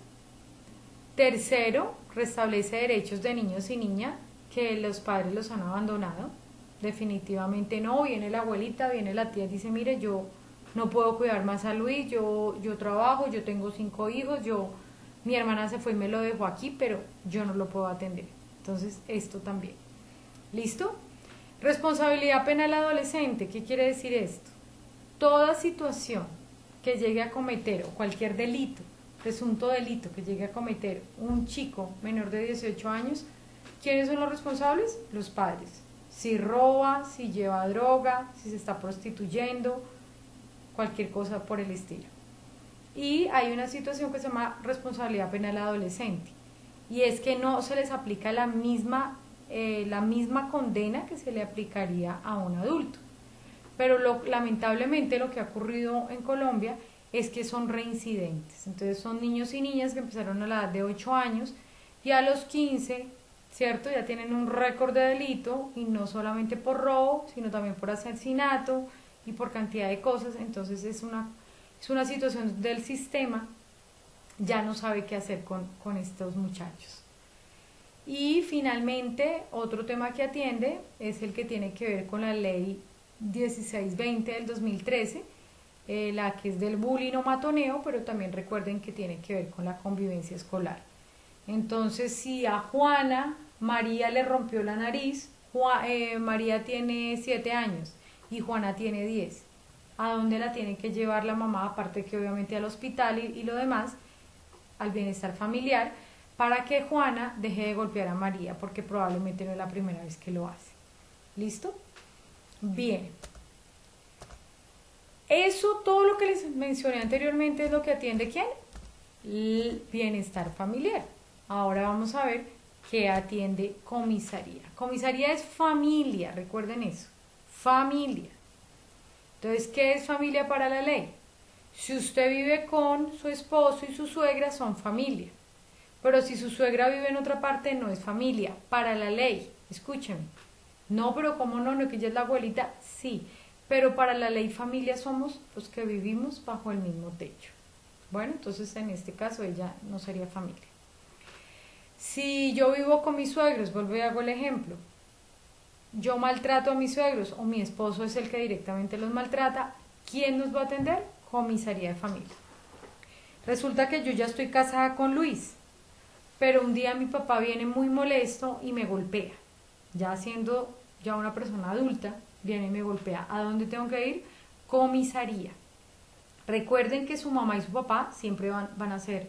Tercero, restablece derechos de niños y niñas que los padres los han abandonado. definitivamente no. Viene la abuelita, viene la tía, dice, mire, yo no puedo cuidar más a Luis, yo trabajo, yo tengo 5 hijos, mi hermana se fue y me lo dejó aquí, pero yo no lo puedo atender. Entonces, esto también. ¿Listo? Responsabilidad penal adolescente. ¿Qué quiere decir esto? Toda situación que llegue a cometer, o cualquier delito, presunto delito que llegue a cometer un chico menor de 18 años, ¿quiénes son los responsables? Los padres. Si roba, si lleva droga, si se está prostituyendo, cualquier cosa por el estilo. Y hay una situación que se llama responsabilidad penal adolescente, y es que no se les aplica la misma condena que se le aplicaría a un adulto. Pero lamentablemente lo que ha ocurrido en Colombia es que son reincidentes. Entonces son niños y niñas que empezaron a la edad de 8 años y a los 15, ¿cierto? Ya tienen un récord de delito, y no solamente por robo, sino también por asesinato y por cantidad de cosas. Entonces es una situación del sistema, ya no sabe qué hacer con estos muchachos. Y finalmente, otro tema que atiende es el que tiene que ver con la ley 1620 del 2013, la que es del bullying o matoneo, pero también recuerden que tiene que ver con la convivencia escolar. Entonces, si a Juana María le rompió la nariz, María tiene 7 años y Juana tiene 10, ¿a dónde la tiene que llevar la mamá? Aparte que obviamente al hospital y lo demás, al bienestar familiar, para que Juana deje de golpear a María, porque probablemente no es la primera vez que lo hace. ¿Listo? Bien. Eso, todo lo que les mencioné anteriormente, es lo que atiende ¿quién? El bienestar familiar. Ahora vamos a ver qué atiende comisaría. Comisaría es familia, recuerden eso, familia. Entonces, ¿qué es familia para la ley? Si usted vive con su esposo y su suegra, son familia. Pero si su suegra vive en otra parte, no es familia, para la ley. Escúchenme. No, pero ¿cómo no? ¿No que ella es la abuelita? Sí, pero para la ley familia somos los que vivimos bajo el mismo techo. Bueno, entonces en este caso ella no sería familia. Si yo vivo con mis suegros, vuelvo y hago el ejemplo, yo maltrato a mis suegros o mi esposo es el que directamente los maltrata, ¿quién nos va a atender? Comisaría de familia. Resulta que yo ya estoy casada con Luis, pero un día mi papá viene muy molesto y me golpea. Ya siendo ya una persona adulta, viene y me golpea. ¿A dónde tengo que ir? Comisaría. Recuerden que su mamá y su papá siempre van a ser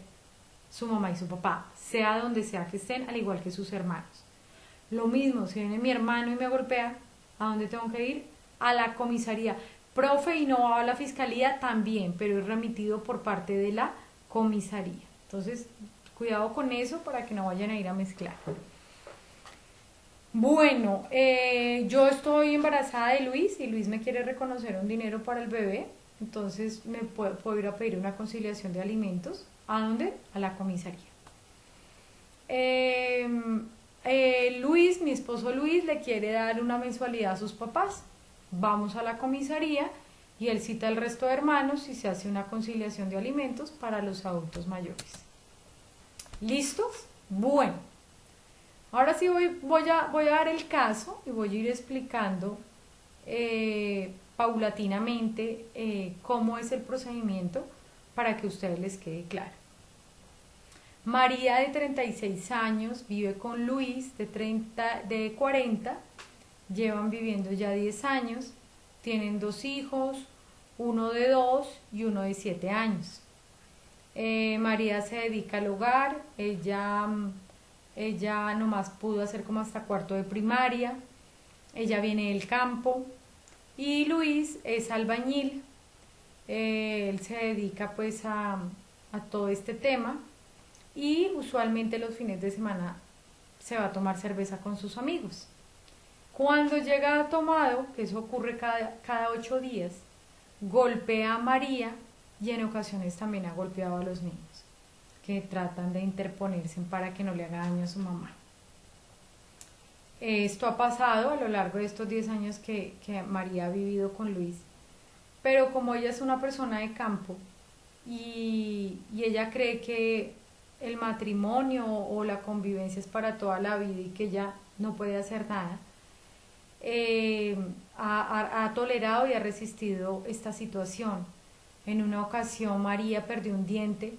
su mamá y su papá, sea donde sea que estén, al igual que sus hermanos. Lo mismo, si viene mi hermano y me golpea, ¿a dónde tengo que ir? A la comisaría. Profe, y no va a la fiscalía también, pero es remitido por parte de la comisaría. Entonces, cuidado con eso para que no vayan a ir a mezclar. Bueno, yo estoy embarazada de Luis y Luis me quiere reconocer un dinero para el bebé, entonces me puedo ir a pedir una conciliación de alimentos. ¿A dónde? A la comisaría. Luis, mi esposo Luis, le quiere dar una mensualidad a sus papás. Vamos a la comisaría y él cita al resto de hermanos y se hace una conciliación de alimentos para los adultos mayores. ¿Listos? Bueno, ahora sí voy a dar el caso y voy a ir explicando paulatinamente cómo es el procedimiento para que a ustedes les quede claro. María, de 36 años, vive con Luis, de 40, llevan viviendo ya 10 años, tienen 2 hijos, uno de 2 y uno de 7 años. María se dedica al hogar, ella nomás pudo hacer como hasta cuarto de primaria, ella viene del campo, y Luis es albañil, él se dedica pues a todo este tema, y usualmente los fines de semana se va a tomar cerveza con sus amigos. Cuando llega tomado, que eso ocurre cada 8 días, golpea a María y en ocasiones también ha golpeado a los niños que tratan de interponerse para que no le haga daño a su mamá. Esto ha pasado a lo largo de estos 10 años que María ha vivido con Luis, pero como ella es una persona de campo y ella cree que el matrimonio o la convivencia es para toda la vida y que ella no puede hacer nada, ha tolerado y ha resistido esta situación. En una ocasión María perdió un diente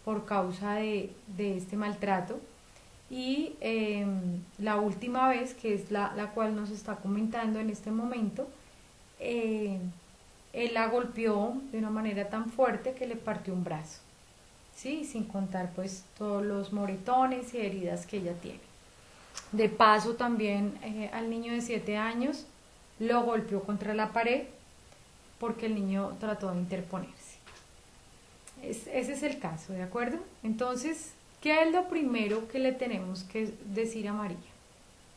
por causa de este maltrato y la última vez, que es la cual nos está comentando en este momento, él la golpeó de una manera tan fuerte que le partió un brazo, ¿sí? Sin contar pues todos los moretones y heridas que ella tiene. De paso también al niño de 7 años lo golpeó contra la pared porque el niño trató de interponerse. Ese es el caso, ¿de acuerdo? Entonces, ¿qué es lo primero que le tenemos que decir a María?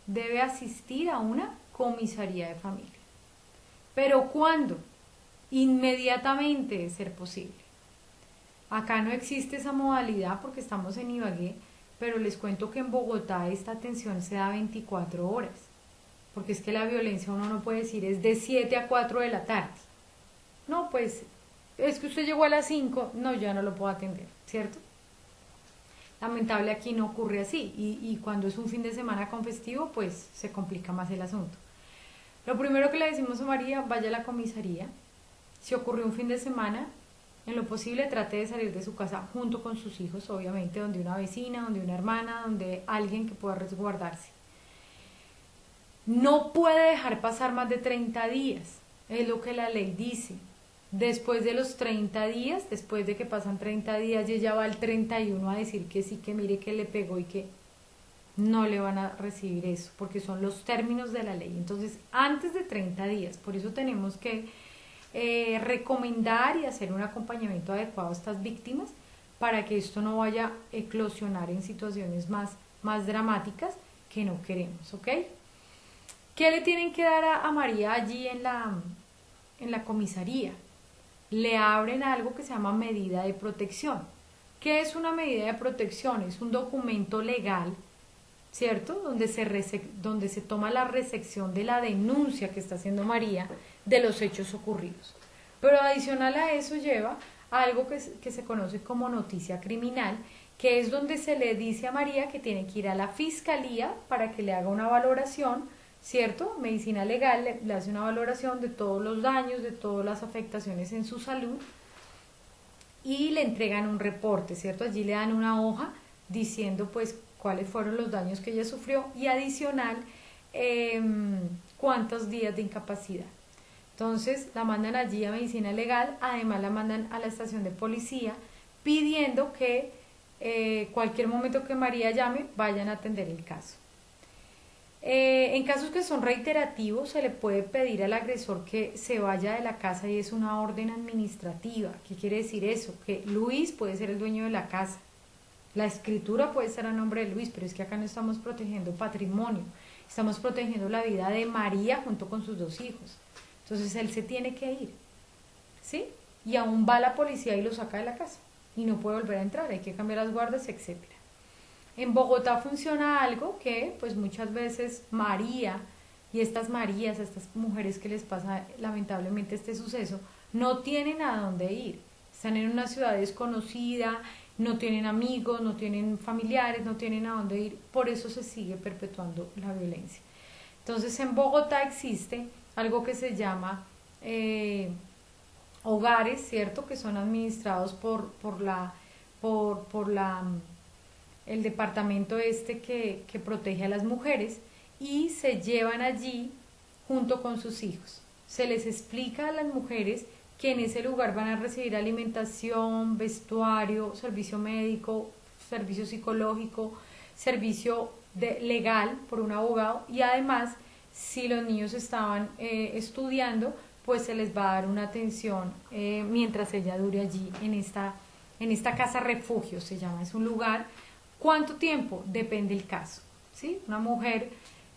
Debe asistir a una comisaría de familia. ¿Pero cuándo? Inmediatamente, de ser posible. Acá no existe esa modalidad porque estamos en Ibagué, pero les cuento que en Bogotá esta atención se da 24 horas, porque es que la violencia uno no puede decir es de 7 a 4 de la tarde. No, pues es que usted llegó a las 5, no, ya no lo puedo atender, ¿cierto? Lamentable aquí no ocurre así y cuando es un fin de semana con festivo, pues se complica más el asunto. Lo primero que le decimos a María, vaya a la comisaría. Si ocurrió un fin de semana, en lo posible trate de salir de su casa junto con sus hijos, obviamente, donde una vecina, donde una hermana, donde alguien que pueda resguardarse. No puede dejar pasar más de 30 días, es lo que la ley dice. Después de los 30 días, después de que pasan 30 días y ella va al 31 a decir que sí, que mire que le pegó y que no le van a recibir eso, porque son los términos de la ley. Entonces, antes de 30 días, por eso tenemos que recomendar y hacer un acompañamiento adecuado a estas víctimas para que esto no vaya a eclosionar en situaciones más dramáticas que no queremos, ¿ok? ¿Qué le tienen que dar a María allí en la comisaría? Le abren algo que se llama medida de protección. ¿Qué es una medida de protección? Es un documento legal, ¿cierto? Donde se toma la recepción de la denuncia que está haciendo María de los hechos ocurridos. Pero adicional a eso lleva algo que se conoce como noticia criminal, que es donde se le dice a María que tiene que ir a la fiscalía para que le haga una valoración, ¿cierto? Medicina legal le hace una valoración de todos los daños, de todas las afectaciones en su salud y le entregan un reporte, ¿cierto? Allí le dan una hoja diciendo pues cuáles fueron los daños que ella sufrió y adicional cuántos días de incapacidad. Entonces la mandan allí a medicina legal, además la mandan a la estación de policía pidiendo que cualquier momento que María llame vayan a atender el caso. En casos que son reiterativos se le puede pedir al agresor que se vaya de la casa y es una orden administrativa. ¿Qué quiere decir eso? Que Luis puede ser el dueño de la casa. La escritura puede estar a nombre de Luis, pero es que acá no estamos protegiendo patrimonio, estamos protegiendo la vida de María junto con sus 2 hijos. Entonces él se tiene que ir, ¿sí? Y aún va la policía y lo saca de la casa y no puede volver a entrar, hay que cambiar las guardas, etcétera. En Bogotá funciona algo que pues muchas veces María y estas Marías, estas mujeres que les pasa lamentablemente este suceso, no tienen a dónde ir, están en una ciudad desconocida, no tienen amigos, no tienen familiares, no tienen a dónde ir, por eso se sigue perpetuando la violencia. Entonces en Bogotá existe algo que se llama hogares, ¿cierto? Que son administrados por el departamento que protege a las mujeres y se llevan allí junto con sus hijos. Se les explica a las mujeres que en ese lugar van a recibir alimentación, vestuario, servicio médico, servicio psicológico, servicio legal por un abogado y además si los niños estaban estudiando pues se les va a dar una atención mientras ella dure allí en esta casa refugio se llama, es un lugar. ¿Cuánto tiempo? Depende del caso, ¿sí? Una mujer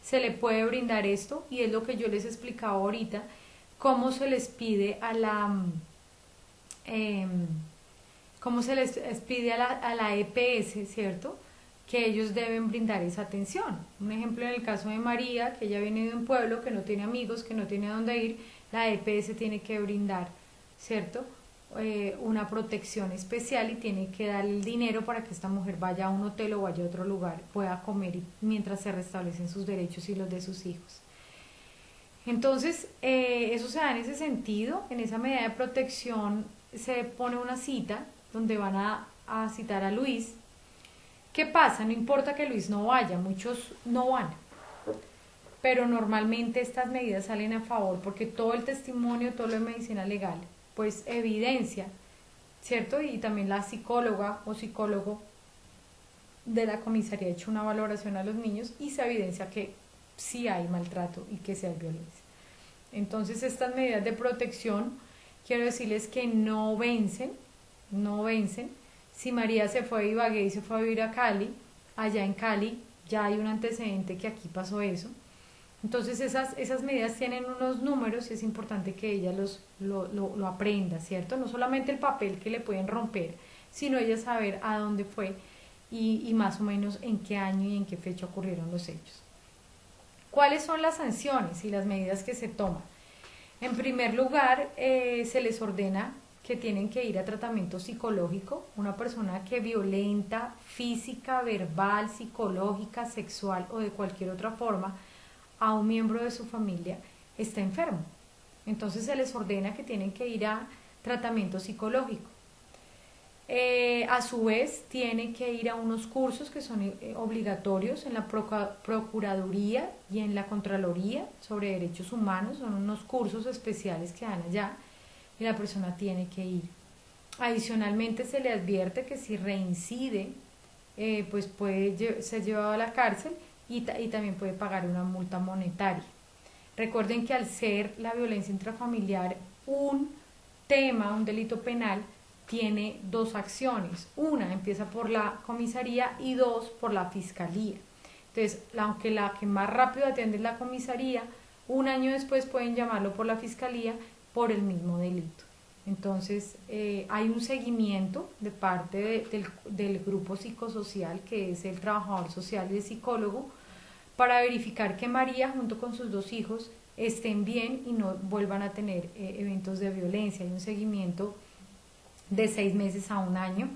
se le puede brindar esto y es lo que yo les explicaba ahorita, cómo se les pide a la EPS, ¿cierto? Que ellos deben brindar esa atención. Un ejemplo en el caso de María, que ella viene de un pueblo que no tiene amigos, que no tiene a dónde ir, la EPS tiene que brindar, ¿cierto? Una protección especial y tiene que dar el dinero para que esta mujer vaya a un hotel o vaya a otro lugar, pueda comer mientras se restablecen sus derechos y los de sus hijos. Entonces, eso se da en ese sentido, en esa medida de protección se pone una cita donde van a citar a Luis. ¿Qué pasa? No importa que Luis no vaya, muchos no van, pero normalmente estas medidas salen a favor porque todo el testimonio, todo lo de medicina legal, pues evidencia, ¿cierto? Y también la psicóloga o psicólogo de la comisaría ha hecho una valoración a los niños y se evidencia que sí hay maltrato y que sí hay violencia. Entonces estas medidas de protección, quiero decirles que no vencen, no vencen. Si María se fue de Ibagué y se fue a vivir a Cali, allá en Cali ya hay un antecedente que aquí pasó eso. Entonces esas medidas tienen unos números y es importante que ella lo aprenda, ¿cierto? No solamente el papel que le pueden romper, sino ella saber a dónde fue y más o menos en qué año y en qué fecha ocurrieron los hechos. ¿Cuáles son las sanciones y las medidas que se toman? En primer lugar, se les ordena que tienen que ir a tratamiento psicológico. Una persona que violenta física, verbal, psicológica, sexual o de cualquier otra forma a un miembro de su familia está enfermo. Entonces se les ordena que tienen que ir a tratamiento psicológico. A su vez tiene que ir a unos cursos que son obligatorios en la Procuraduría y en la Contraloría sobre Derechos Humanos, son unos cursos especiales que dan allá y la persona tiene que ir. Adicionalmente se le advierte que si reincide, pues puede ser llevado a la cárcel y también puede pagar una multa monetaria. Recuerden que al ser la violencia intrafamiliar un tema, un delito penal, tiene dos acciones. Una empieza por la comisaría y dos por la fiscalía. Entonces, aunque la que más rápido atiende es la comisaría, un año después pueden llamarlo por la fiscalía por el mismo delito. Entonces, hay un seguimiento de parte del grupo psicosocial, que es el trabajador social y el psicólogo, para verificar que María, junto con sus dos hijos, estén bien y no vuelvan a tener eventos de violencia. Hay un seguimiento de 6 meses a un año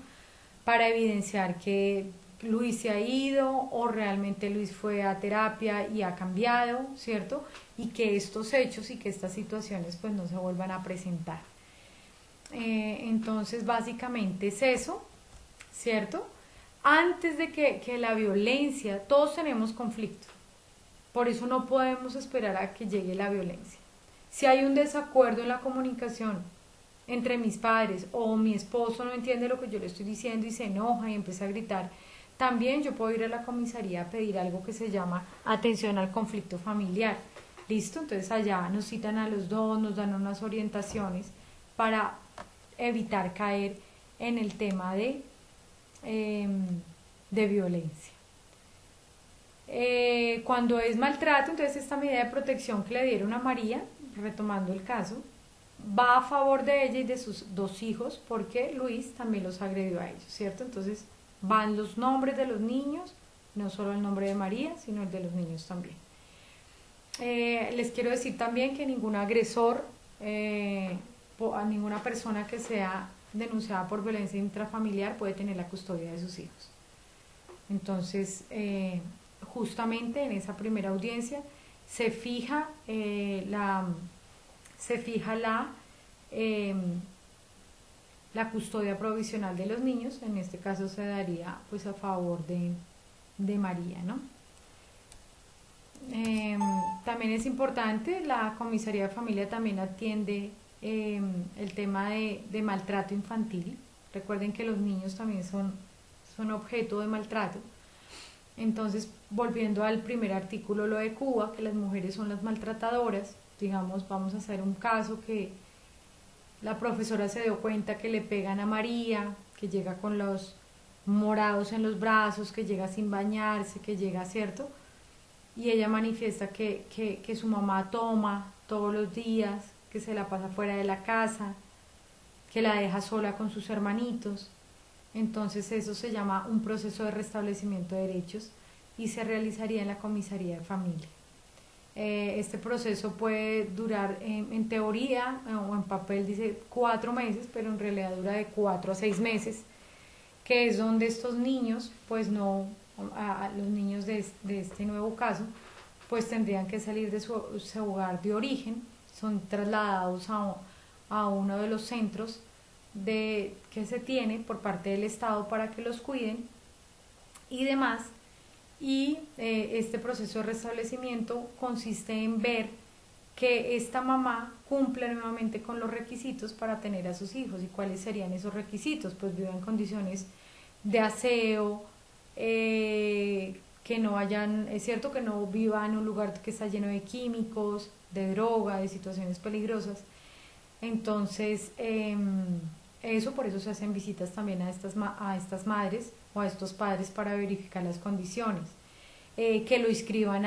para evidenciar que Luis se ha ido o realmente Luis fue a terapia y ha cambiado, ¿cierto? Y que estos hechos y que estas situaciones pues no se vuelvan a presentar. Entonces básicamente es eso, ¿cierto? Antes de que la violencia, todos tenemos conflicto, por eso no podemos esperar a que llegue la violencia. Si hay un desacuerdo en la comunicación entre mis padres o mi esposo no entiende lo que yo le estoy diciendo y se enoja y empieza a gritar, también yo puedo ir a la comisaría a pedir algo que se llama atención al conflicto familiar. ¿Listo? Entonces allá nos citan a los dos, nos dan unas orientaciones para evitar caer en el tema de violencia. Cuando es maltrato, entonces esta medida de protección que le dieron a María, retomando el caso, va a favor de ella y de sus dos hijos porque Luis también los agredió a ellos, ¿cierto? Entonces van los nombres de los niños, no solo el nombre de María, sino el de los niños también. Les quiero decir también que ningún agresor, a ninguna persona que sea denunciada por violencia intrafamiliar puede tener la custodia de sus hijos. Entonces, justamente en esa primera audiencia se fija la custodia provisional de los niños. En este caso se daría pues a favor de María, ¿no? También es importante, la comisaría de familia también atiende el tema de maltrato infantil. Recuerden que los niños también son objeto de maltrato. Entonces, volviendo al primer artículo, lo de Cuba, que las mujeres son las maltratadoras, digamos, vamos a hacer un caso que la profesora se dio cuenta que le pegan a María, que llega con los morados en los brazos, que llega sin bañarse, que llega, ¿cierto? Y ella manifiesta que su mamá toma todos los días, que se la pasa fuera de la casa, que la deja sola con sus hermanitos. Entonces eso se llama un proceso de restablecimiento de derechos y se realizaría en la comisaría de familia. Este proceso puede durar en teoría o en papel dice 4 meses, pero en realidad dura de 4 a 6 meses, que es donde estos niños, pues no, a los niños de este nuevo caso, pues tendrían que salir de su hogar de origen, son trasladados a uno de los centros que se tiene por parte del Estado para que los cuiden y demás. Y este proceso de restablecimiento consiste en ver que esta mamá cumpla nuevamente con los requisitos para tener a sus hijos. ¿Y cuáles serían esos requisitos? Pues viva en condiciones de aseo, que no vayan, es cierto que no viva en un lugar que está lleno de químicos, de droga, de situaciones peligrosas. Entonces, por eso se hacen visitas también a estas madres o a estos padres para verificar las condiciones. Que lo inscriban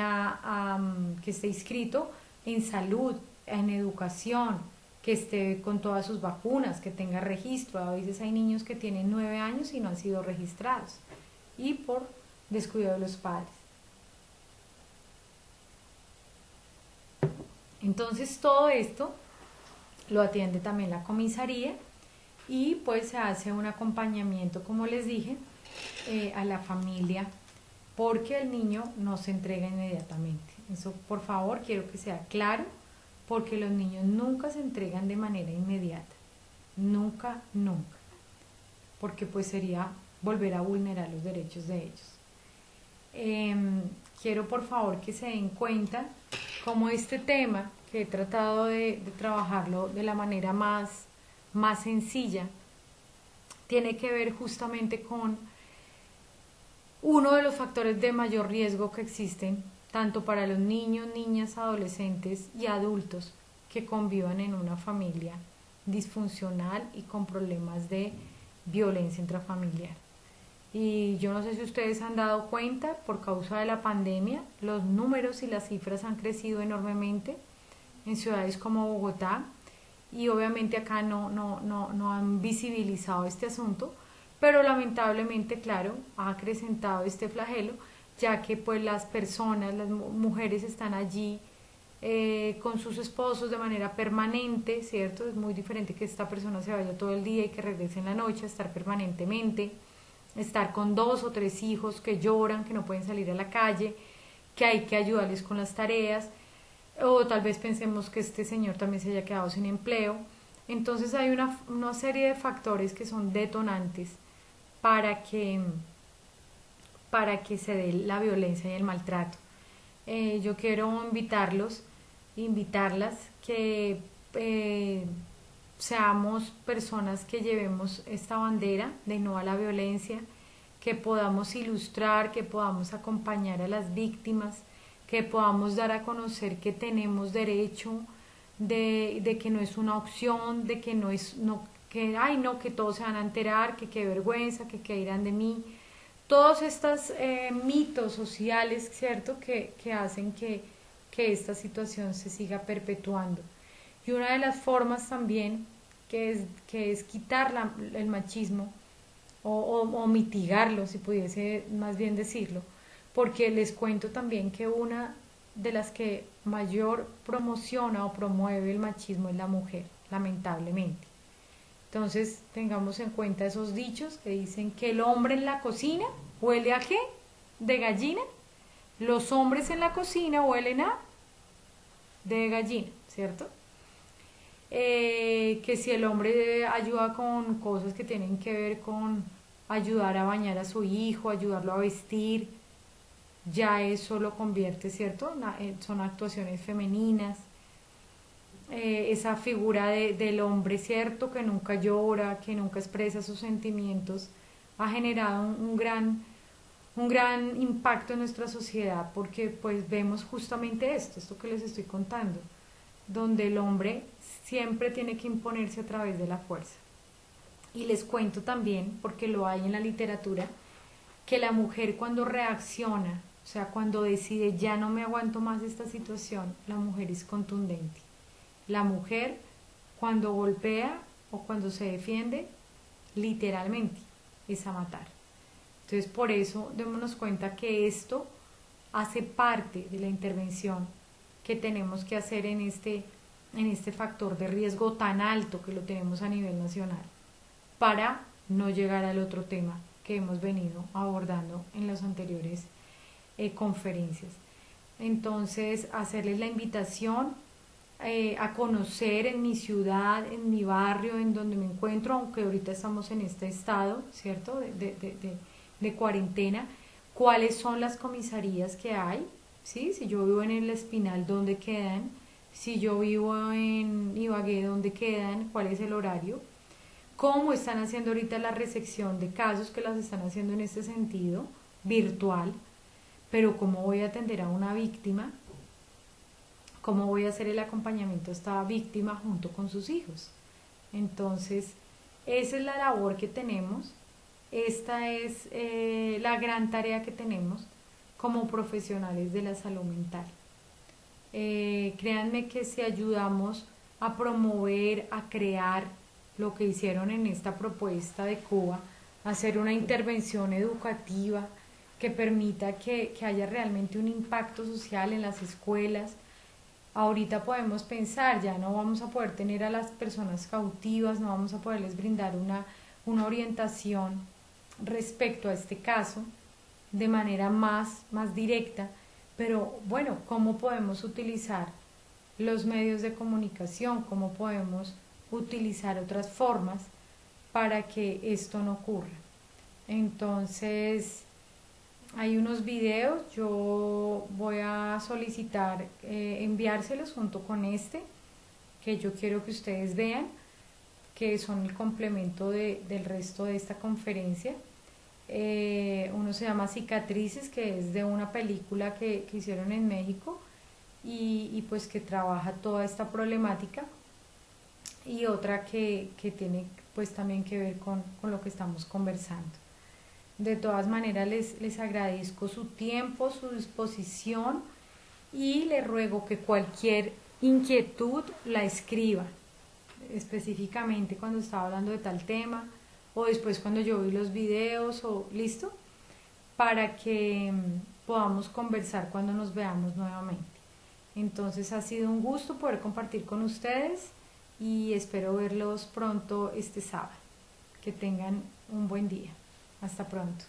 que esté inscrito en salud, en educación, que esté con todas sus vacunas, que tenga registro. A veces hay niños que tienen 9 años y no han sido registrados, y por descuido de los padres. Entonces todo esto lo atiende también la comisaría y pues se hace un acompañamiento, como les dije, a la familia, porque el niño no se entrega inmediatamente. Eso, por favor, quiero que sea claro, porque los niños nunca se entregan de manera inmediata. Nunca, nunca. Porque pues sería volver a vulnerar los derechos de ellos. Quiero, por favor, que se den cuenta cómo este tema, que he tratado de trabajarlo de la manera más sencilla, tiene que ver justamente con uno de los factores de mayor riesgo que existen tanto para los niños, niñas, adolescentes y adultos que convivan en una familia disfuncional y con problemas de violencia intrafamiliar. Y yo no sé si ustedes han dado cuenta, por causa de la pandemia, los números y las cifras han crecido enormemente en ciudades como Bogotá, y obviamente acá no han visibilizado este asunto, pero lamentablemente, claro, ha acrecentado este flagelo, ya que pues las personas, las mujeres están allí con sus esposos de manera permanente, ¿cierto? Es muy diferente que esta persona se vaya todo el día y que regrese en la noche, a estar permanentemente, estar con 2 o 3 hijos que lloran, que no pueden salir a la calle, que hay que ayudarles con las tareas, o tal vez pensemos que este señor también se haya quedado sin empleo. Entonces hay una serie de factores que son detonantes para que se dé la violencia y el maltrato. Yo quiero invitarlas, que seamos personas que llevemos esta bandera de no a la violencia, que podamos ilustrar, que podamos acompañar a las víctimas, que podamos dar a conocer que tenemos derecho, de que no es una opción, de que no es, no, que, ay no, que todos se van a enterar, que qué vergüenza, que qué dirán de mí. Todos estos mitos sociales, ¿cierto?, que hacen que esta situación se siga perpetuando. Y una de las formas también que es quitar el machismo o mitigarlo, si pudiese más bien decirlo, porque les cuento también que una de las que mayor promociona o promueve el machismo es la mujer, lamentablemente. Entonces tengamos en cuenta esos dichos que dicen que el hombre en la cocina huele ¿a qué? De gallina. Los hombres en la cocina huelen a de gallina, ¿cierto? Que si el hombre ayuda con cosas que tienen que ver con ayudar a bañar a su hijo, ayudarlo a vestir, ya eso lo convierte, ¿cierto? Son actuaciones femeninas. Esa figura del hombre, ¿cierto?, que nunca llora, que nunca expresa sus sentimientos, ha generado un gran impacto en nuestra sociedad, porque pues vemos justamente esto que les estoy contando, donde el hombre siempre tiene que imponerse a través de la fuerza. Y les cuento también, porque lo hay en la literatura, que la mujer cuando reacciona, o sea, cuando decide ya no me aguanto más esta situación, la mujer es contundente. La mujer cuando golpea o cuando se defiende, literalmente es a matar. Entonces por eso démonos cuenta que esto hace parte de la intervención que tenemos que hacer en este factor de riesgo tan alto que lo tenemos a nivel nacional, para no llegar al otro tema que hemos venido abordando en las anteriores conferencias. Entonces, hacerles la invitación a conocer en mi ciudad, en mi barrio, en donde me encuentro, aunque ahorita estamos en este estado, ¿cierto?, de cuarentena, cuáles son las comisarías que hay, ¿sí? Si yo vivo en el Espinal, ¿dónde quedan? Si yo vivo en Ibagué, ¿dónde quedan? ¿Cuál es el horario? ¿Cómo están haciendo ahorita la recepción de casos, que las están haciendo en este sentido, virtual? Pero ¿cómo voy a atender a una víctima? ¿Cómo voy a hacer el acompañamiento a esta víctima junto con sus hijos? Entonces, esa es la labor que tenemos, esta es la gran tarea que tenemos como profesionales de la salud mental. Créanme que si ayudamos a promover, a crear lo que hicieron en esta propuesta de Cuba, hacer una intervención educativa que permita que haya realmente un impacto social en las escuelas. Ahorita podemos pensar, ya no vamos a poder tener a las personas cautivas, no vamos a poderles brindar una orientación respecto a este caso de manera más directa, pero bueno, ¿cómo podemos utilizar los medios de comunicación? ¿Cómo podemos utilizar otras formas para que esto no ocurra? Entonces, hay unos videos, yo voy a solicitar enviárselos junto con este, que yo quiero que ustedes vean, que son el complemento del resto de esta conferencia. Uno se llama Cicatrices, que es de una película que hicieron en México y pues que trabaja toda esta problemática, y otra que tiene pues también que ver con lo que estamos conversando. De todas maneras les agradezco su tiempo, su disposición, y les ruego que cualquier inquietud la escriba, específicamente cuando estaba hablando de tal tema, o después cuando yo vi los videos, o listo, para que podamos conversar cuando nos veamos nuevamente. Entonces ha sido un gusto poder compartir con ustedes y espero verlos pronto este sábado. Que tengan un buen día. Hasta pronto.